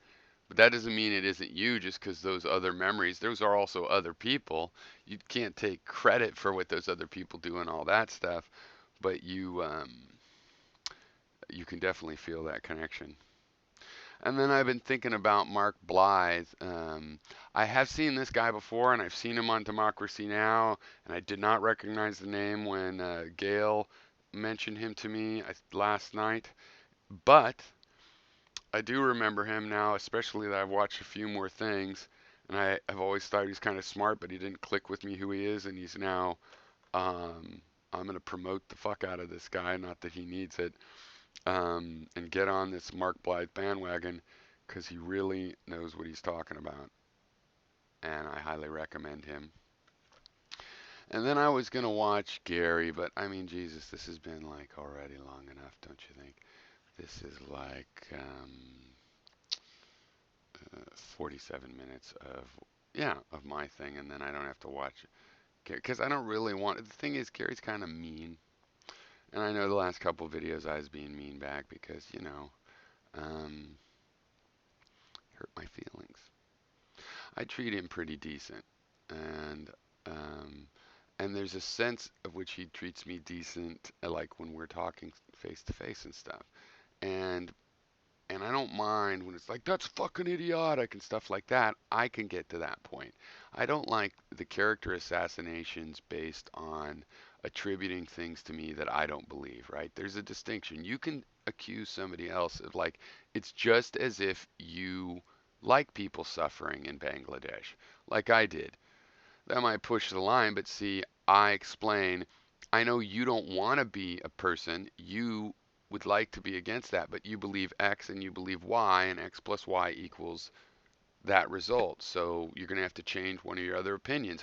[SPEAKER 1] But that doesn't mean it isn't you just because those other memories, those are also other people. You can't take credit for what those other people do and all that stuff, but you can definitely feel that connection. And then I've been thinking about Mark Blythe. I have seen this guy before, and I've seen him on Democracy Now!, and I did not recognize the name when Gail mentioned him to me last night. But I do remember him now, especially that I've watched a few more things, and I've always thought he's kind of smart, but he didn't click with me who he is, and he's now. Um, I'm going to promote the fuck out of this guy, not that he needs it, and get on this Mark Blythe bandwagon because he really knows what he's talking about, and I highly recommend him. And then I was gonna watch Gary, but I mean, Jesus, this has been like already long enough, don't you think? This is like 47 minutes of of my thing, and then I don't have to watch it because I don't really want. The thing is, Gary's kind of mean, and I know the last couple of videos I was being mean back because um, hurt my feelings. I treat him pretty decent, and um, and there's a sense of which he treats me decent, like when we're talking face to face and stuff. And and I don't mind when it's like that's fucking idiotic and stuff like that. I can get to that point. I don't like the character assassinations based on attributing things to me that I don't believe, right? There's a distinction. You can accuse somebody else of like it's just as if you like people suffering in Bangladesh, like I did. That might push the line, but see, I explain, I know you don't want to be a person. You would like to be against that, but you believe X and you believe Y, and X plus Y equals that result. So you're going to have to change one of your other opinions.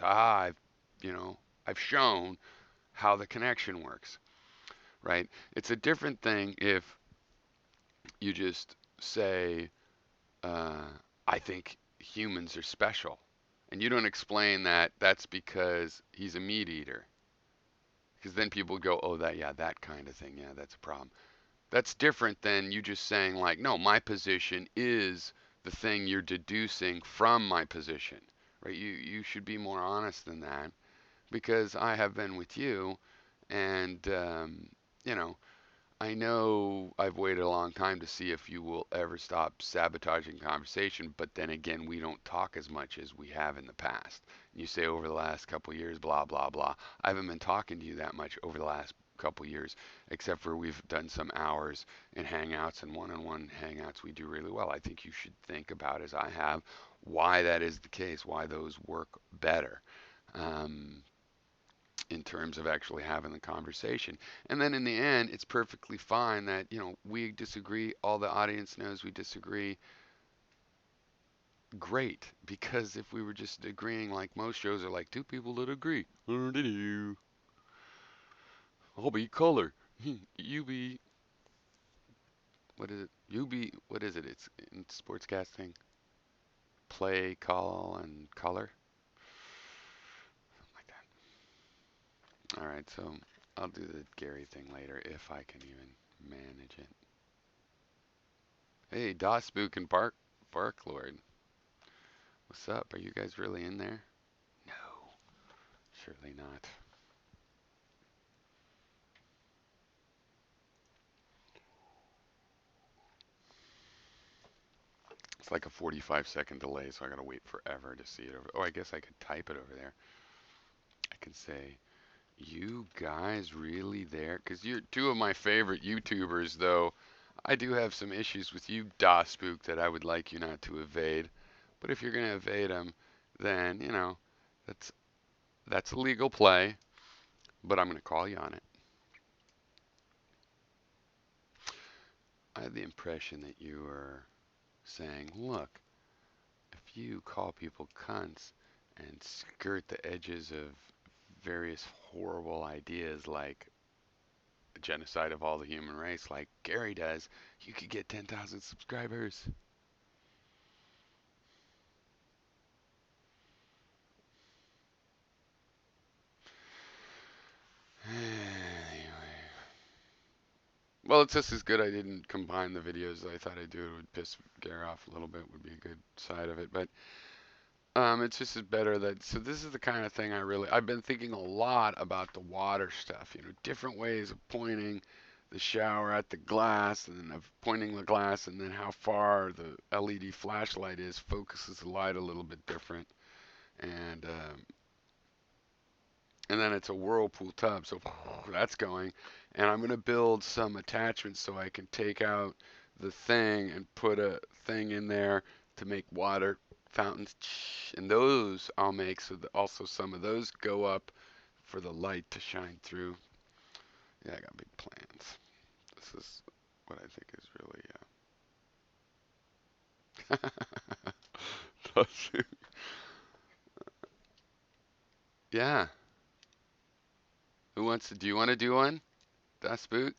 [SPEAKER 1] You know, I've shown how the connection works, right? It's a different thing if you just say, uh, I think humans are special. And you don't explain that that's because he's a meat eater. Because then people go, oh, that kind of thing. Yeah, that's a problem. That's different than you just saying, like, no, my position is the thing you're deducing from my position, right? You should be more honest than that because I have been with you and, you know, I know I've waited a long time to see if you will ever stop sabotaging conversation, but then again, we don't talk as much as we have in the past. You say over the last couple of years, blah, blah, blah. I haven't been talking to you that much over the last couple of years, except for we've done some hours in Hangouts and one-on-one Hangouts we do really well. I think you should think about, as I have, why that is the case, why those work better. Um, in terms of actually having the conversation. And then in the end, it's perfectly fine that, we disagree. All the audience knows we disagree. great, because if we were just agreeing like most shows are like two people that agree. I'll be color. You be what is it? You be what is it? It's in sportscasting. Play, call, and color. Something like that. All right, so I'll do the Gary thing later if I can even manage it. Hey, Dospook and Barklord. What's up? Are you guys really in there? No, surely not. It's like a 45-second delay, so I gotta wait forever to see it over. Oh, I guess I could type it over there. I can say, "You guys really there?" Because you're two of my favorite YouTubers, though. I do have some issues with you, Dospook, that I would like you not to evade. But if you're gonna evade them, then that's that's a legal play. But I'm gonna call you on it. I had the impression that you were saying, "Look, if you call people cunts and skirt the edges of various horrible ideas like genocide of all the human race, like Gary does, you could get 10,000 subscribers." Anyway. Well, it's just as good I didn't combine the videos as I thought I'd do. It would piss Gary off a little bit, would be a good side of it. But it's just as better that. So this is the kind of thing I've been thinking a lot about the water stuff. Different ways of pointing the shower at the glass, and then of pointing the glass, and then how far the LED flashlight is focuses the light a little bit different, and and then it's a whirlpool tub, so that's going. And I'm gonna build some attachments so I can take out the thing and put a thing in there to make water fountains, and those I'll make so that also some of those go up for the light to shine through. Yeah, I got big plans. This is what I think is really yeah. Who wants to? Do you want to do one? Das Boot?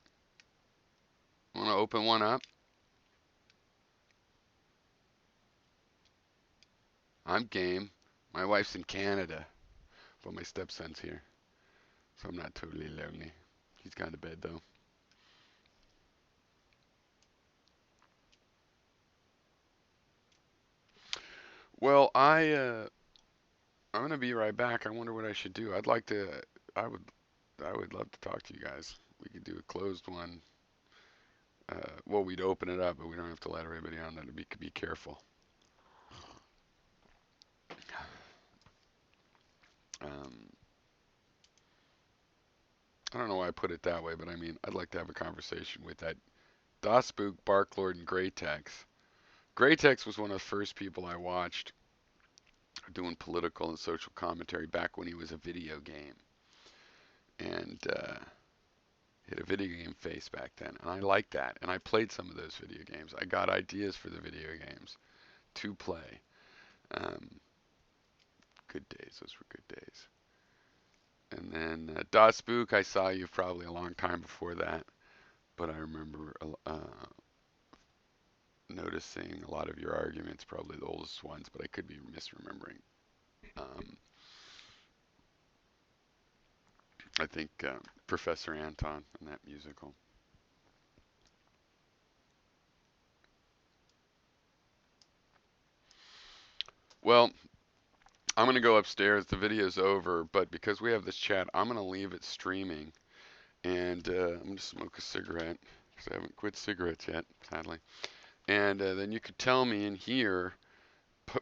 [SPEAKER 1] Want to open one up? I'm game. My wife's in Canada, but my stepson's here, so I'm not totally lonely. He's gone to bed though. Well, I'm gonna be right back. I wonder what I should do. I'd like to. I would. I would love to talk to you guys. We could do a closed one. Well, we'd open it up, but we don't have to let everybody on. That be careful. Um, I don't know why I put it that way, but I mean, I'd like to have a conversation with that Daspook, Barklord, and Greytex. Greytex was one of the first people I watched doing political and social commentary back when he was a video game, and he had a video game face back then, and I liked that. And I played some of those video games. I got ideas for the video games to play. Um, Good days. Those were good days. And then Dot Spook, I saw you probably a long time before that, but I remember noticing a lot of your arguments, probably the oldest ones, but I could be misremembering. Um, I think Professor Anton in that musical. Well, I'm going to go upstairs. The video's over, but because we have this chat, I'm going to leave it streaming, and I'm going to smoke a cigarette because I haven't quit cigarettes yet, sadly. And then you could tell me in here,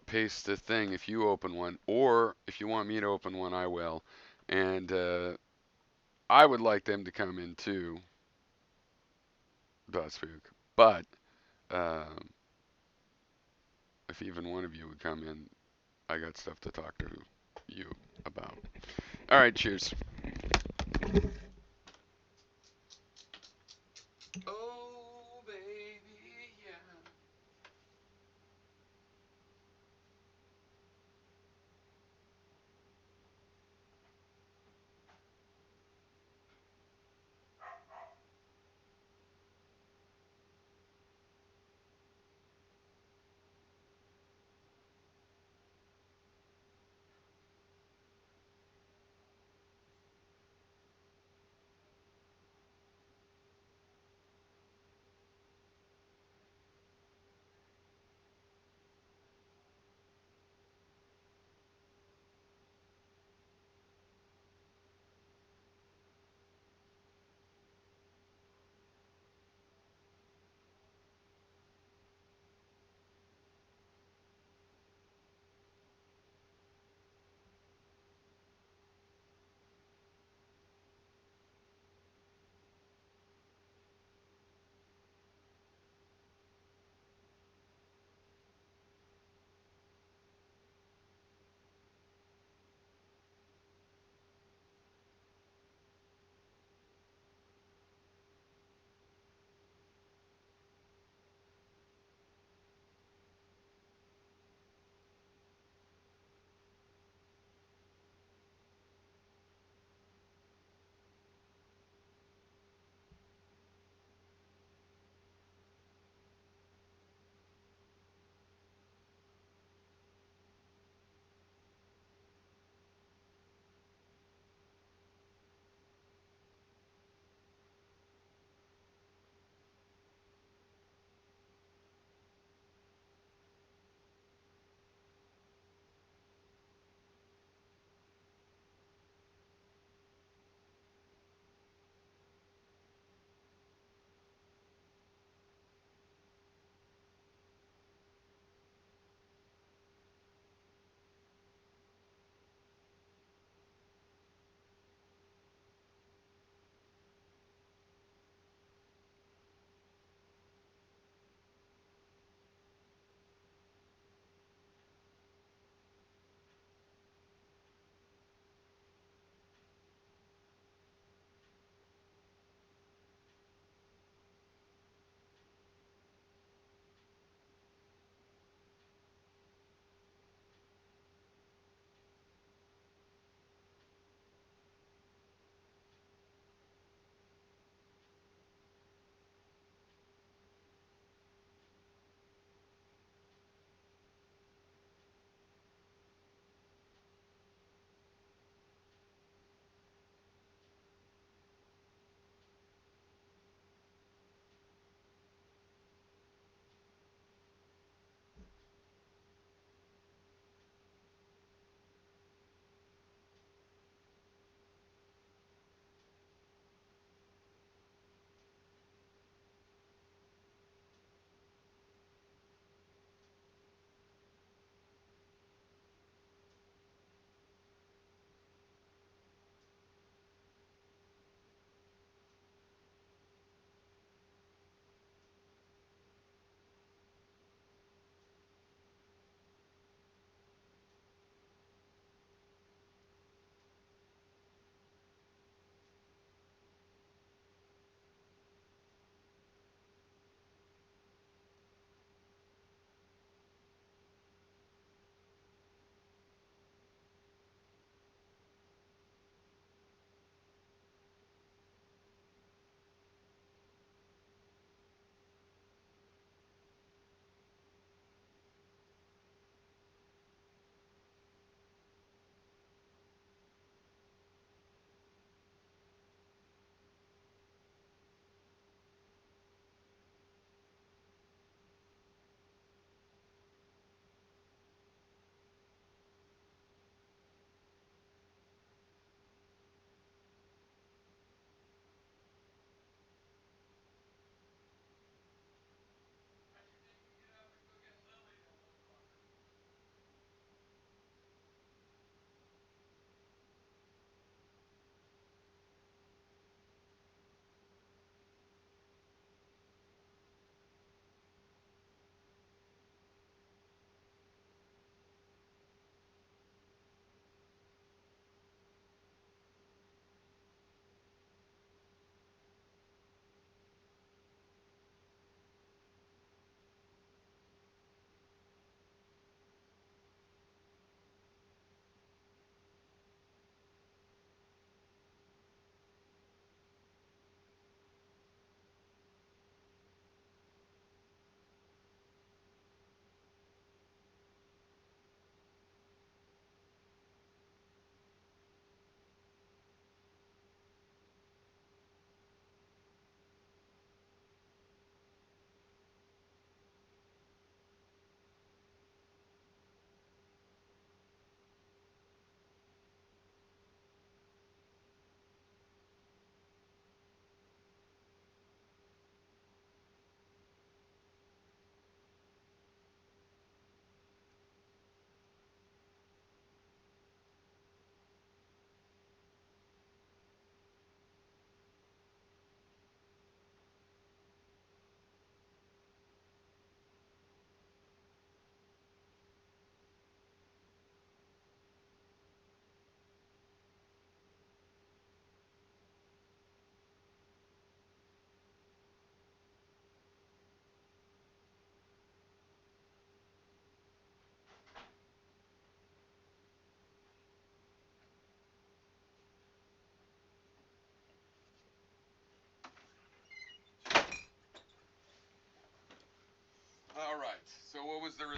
[SPEAKER 1] paste the thing if you open one, or if you want me to open one, I will. And I would like them to come in too, Dospook. But um, if even one of you would come in, I got stuff to talk to you about. All right, cheers. Oh, baby, yeah.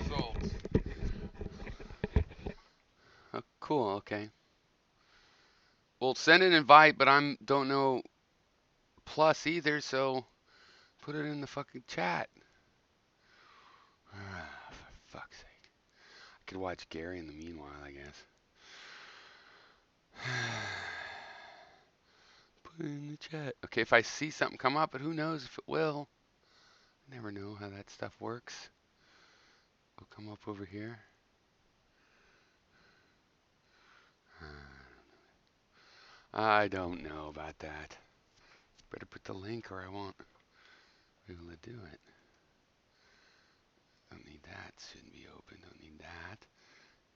[SPEAKER 1] results. Oh, cool. Okay. Well, send an invite, but don't know Plus either, so put it in the fucking chat. For fuck's sake. I could watch Gary in the meanwhile, I guess. Put it in the chat. Okay, if I see something come up, but who knows if it will. I never know how that stuff works. It'll come up over here. I don't know about that. Better put the link or I won't be able to do it. Don't need that. Shouldn't be open. Don't need that.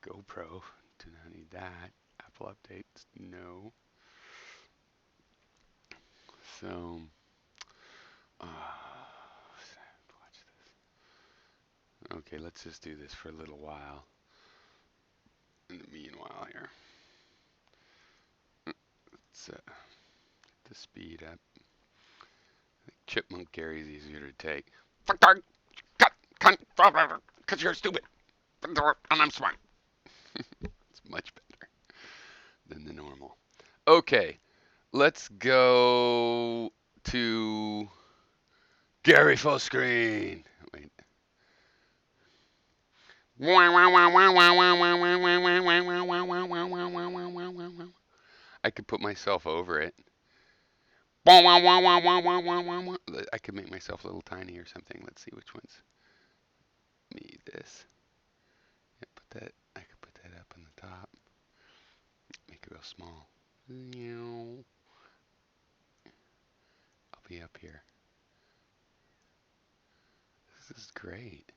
[SPEAKER 1] GoPro. Do not need that. Apple updates. No. So, watch this. Okay, let's just do this for a little while. In the meanwhile here. Let's get the speed up. I think Chipmunk Gary's easier to take. Fuck dog! Cut! Because you're stupid! And I'm smart. It's much better than the normal. Okay, let's go to Gary full screen. Wait. I could put myself over it. I could make myself a little tiny or something. Let's see which ones need this. Yeah, I could put that up on the top. Make it real small. I'll be up here. This is great.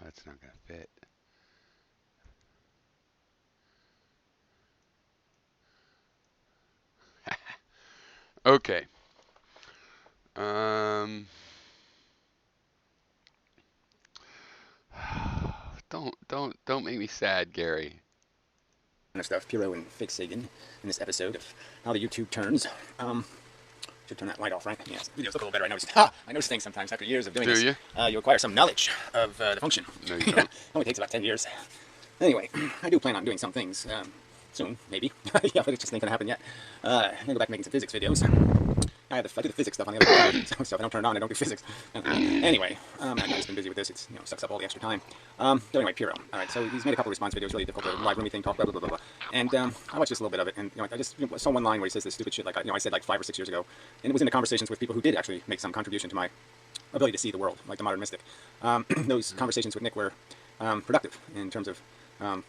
[SPEAKER 1] Oh, it's not gonna fit. Okay. Don't make me sad, Gary.
[SPEAKER 2] Stuff, Pyrrho and Fake Sagan in this episode of How the YouTube Turns. Should turn that light off, right? Yes, videos look a little better. I notice things sometimes after years of doing this.
[SPEAKER 1] Do you?
[SPEAKER 2] You acquire some knowledge of the function.
[SPEAKER 1] No, you don't.
[SPEAKER 2] Only takes about 10 years. Anyway, I do plan on doing some things soon, maybe. Yeah, but it just ain't gonna happen yet. I'm gonna go back to making some physics videos. I do the physics stuff on the other side, so if I don't turn it on, I don't do physics. Anyway, I've just been busy with this. It sucks up all the extra time. So anyway, Pyrrho. All right, so he's made a couple of response videos, really difficult, live roomy thing, talk, blah, blah, blah, blah. And I watched just a little bit of it, and I just saw one line where he says this stupid shit, like I said like 5 or 6 years ago, and it was in the conversations with people who did actually make some contribution to my ability to see the world, like the modern mystic. Those conversations with Nick were productive in terms of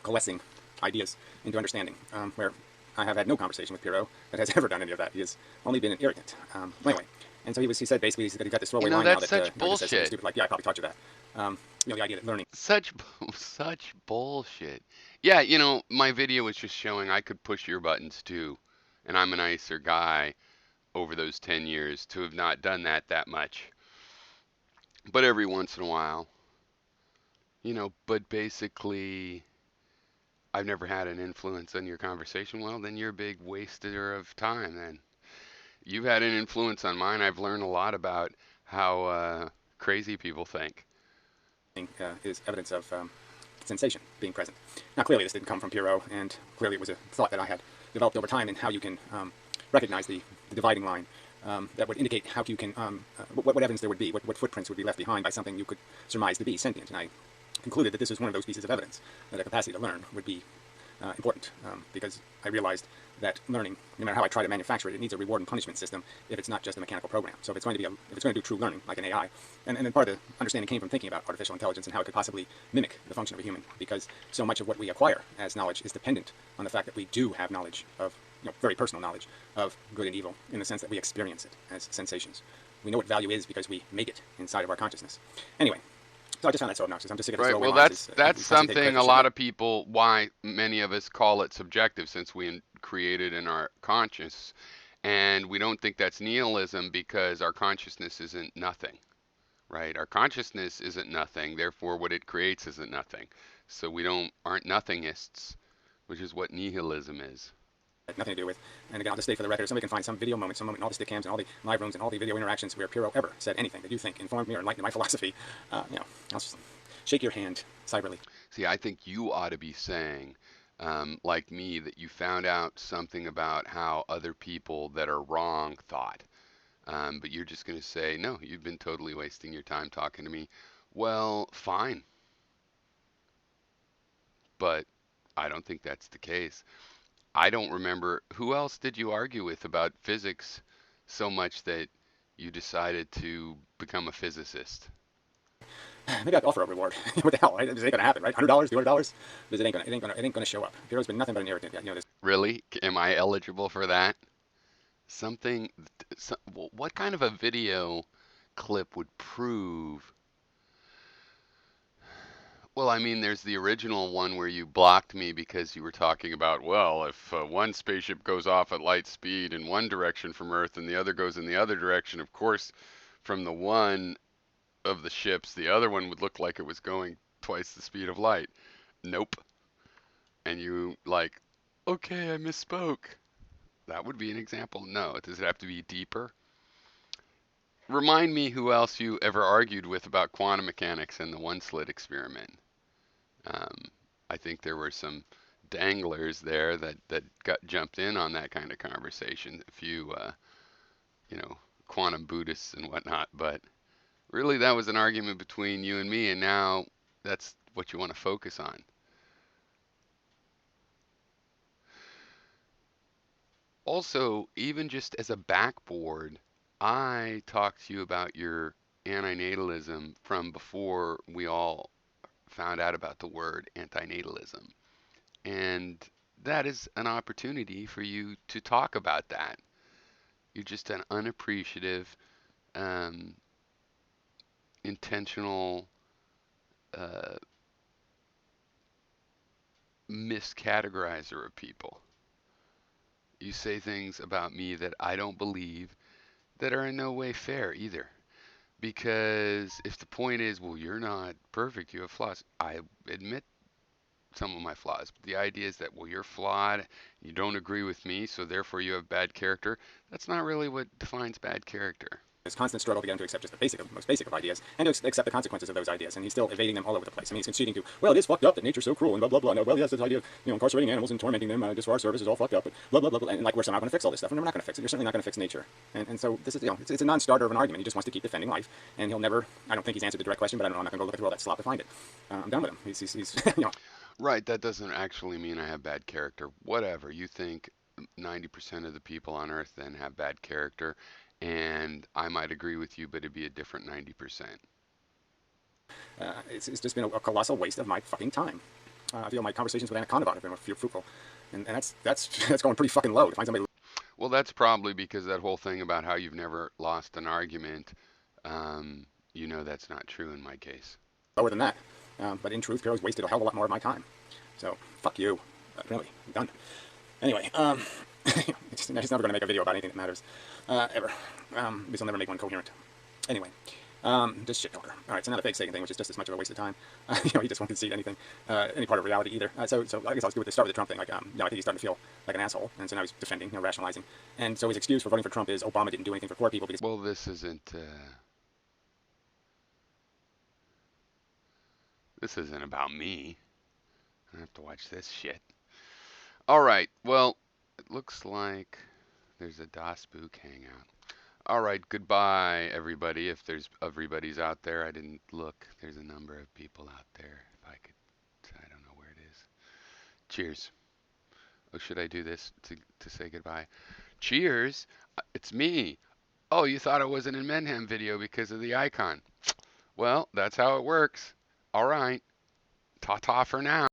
[SPEAKER 2] coalescing ideas into understanding, where I have had no conversation with Pyrrho that has ever done any of that. He has only been arrogant. Anyway, and so he said basically that he got this throwaway line now that
[SPEAKER 1] such bullshit.
[SPEAKER 2] Says stupid, like, yeah, I probably taught you that. The idea that learning
[SPEAKER 1] such bullshit. Yeah, my video was just showing I could push your buttons too, and I'm a nicer guy over those 10 years to have not done that much. But every once in a while, but basically I've never had an influence on your conversation. Well, then you're a big waster of time then. You've had an influence on mine. I've learned a lot about how crazy people think.
[SPEAKER 2] Is evidence of sensation being present. Now, clearly this didn't come from Pyrrho, and clearly it was a thought that I had developed over time in how you can recognize the dividing line that would indicate how you can, what evidence there would be, what footprints would be left behind by something you could surmise to be sentient. And I concluded that this was one of those pieces of evidence, that a capacity to learn would be important, because I realized that learning, no matter how I try to manufacture it, it needs a reward and punishment system if it's not just a mechanical program. So if it's going to do true learning, like an AI, and then part of the understanding came from thinking about artificial intelligence and how it could possibly mimic the function of a human, because so much of what we acquire as knowledge is dependent on the fact that we do have knowledge of, very personal knowledge of good and evil, in the sense that we experience it as sensations. We know what value is because we make it inside of our consciousness. Anyway. So I just found that so obnoxious. I'm just sick of this.
[SPEAKER 1] Right. Well, that's something a lot of people, why many of us call it subjective, since we created in our conscious, and we don't think that's nihilism because our consciousness isn't nothing, right? Our consciousness isn't nothing, therefore what it creates isn't nothing. So we aren't nothingists, which is what nihilism is.
[SPEAKER 2] Nothing to do with. And again, I'll just state for the record, somebody can find some video moment, some moment in all the stick cams and all the live rooms and all the video interactions where Pyrrho ever said anything that you think informed me or enlightened my philosophy. I'll just shake your hand cyberly.
[SPEAKER 1] See, I think you ought to be saying, like me, that you found out something about how other people that are wrong thought. But you're just going to say, no, you've been totally wasting your time talking to me. Well, fine, but I don't think that's the case. I don't remember who else did you argue with about physics so much that you decided to become a physicist.
[SPEAKER 2] Maybe I'd offer a reward. What the hell? Right? This ain't gonna happen, right? $100, $200. Because it ain't gonna show up. Pyrrho's been nothing but an irritant. You know this.
[SPEAKER 1] Really? Am I eligible for that? Something, what kind of a video clip would prove? Well, I mean, there's the original one where you blocked me because you were talking about, well, if one spaceship goes off at light speed in one direction from Earth and the other goes in the other direction, of course, from the one of the ships, the other one would look like it was going twice the speed of light. Nope. And you, like, okay, I misspoke. That would be an example. No, does it have to be deeper? Remind me who else you ever argued with about quantum mechanics and the one slit experiment. Um, I think there were some danglers there that got jumped in on that kind of conversation. A few, you know, quantum Buddhists and whatnot. But really, that was an argument between you and me, and now that's what you want to focus on. Also, even just as a backboard, I talked to you about your antinatalism from before we all found out about the word antinatalism. And that is an opportunity for you to talk about that. You're just an unappreciative, um, intentional uh, miscategorizer of people. You say things about me that I don't believe that are in no way fair either. Because if the point is, well, you're not perfect, you have flaws, I admit some of my flaws. But the idea is that, well, you're flawed, you don't agree with me, so therefore you have bad character. That's not really what defines bad character.
[SPEAKER 2] This constant struggle to get him to accept just the most basic of ideas, and to accept the consequences of those ideas, and he's still evading them all over the place. I mean, he's conceding to, well, it is fucked up that nature's so cruel, and blah blah blah. No, well, yes, this idea of incarcerating animals and tormenting them just for our service is all fucked up, but blah blah blah blah. And like we're somehow going to fix all this stuff, and we're not going to fix it. You're certainly not going to fix nature. And so this is it's a non-starter of an argument. He just wants to keep defending life, and he'll never. I don't think he's answered the direct question, but I don't know. I'm not going to go look through all that slop to find it. I'm done with him. He's
[SPEAKER 1] Right, that doesn't actually mean I have bad character. Whatever. You think 90% of the people on Earth then have bad character, and I might agree with you, but it'd be a different 90%.
[SPEAKER 2] it's just been a colossal waste of my fucking time. I feel my conversations with Anaconda have been fruitful, and that's going pretty fucking low to find somebody
[SPEAKER 1] Well, that's probably because that whole thing about how you've never lost an argument, you know that's not true in my case.
[SPEAKER 2] lower than that. But in truth, Pyrrho's wasted a hell of a lot more of my time. So, fuck you. Really, I'm done. Anyway, he's never going to make a video about anything that matters, ever. At least I'll never make one coherent. Anyway, just shit talker. All right, so now the fake saying thing, which is just as much of a waste of time. He just won't concede anything, any part of reality either. So I guess I'll do with the start with the Trump thing. Like, I think he's starting to feel like an asshole, and so now he's defending, rationalizing. And so his excuse for voting for Trump is Obama didn't do anything for poor people because
[SPEAKER 1] Well, this isn't about me. I have to watch this shit. All right. Well, it looks like there's a Das Book hangout. All right. Goodbye, everybody. If there's everybody's out there, I didn't look. There's a number of people out there. If I could, I don't know where it is. Cheers. Oh, should I do this to say goodbye? Cheers. It's me. Oh, you thought it was an Inmendham video because of the icon. Well, that's how it works. All right. Ta ta for now.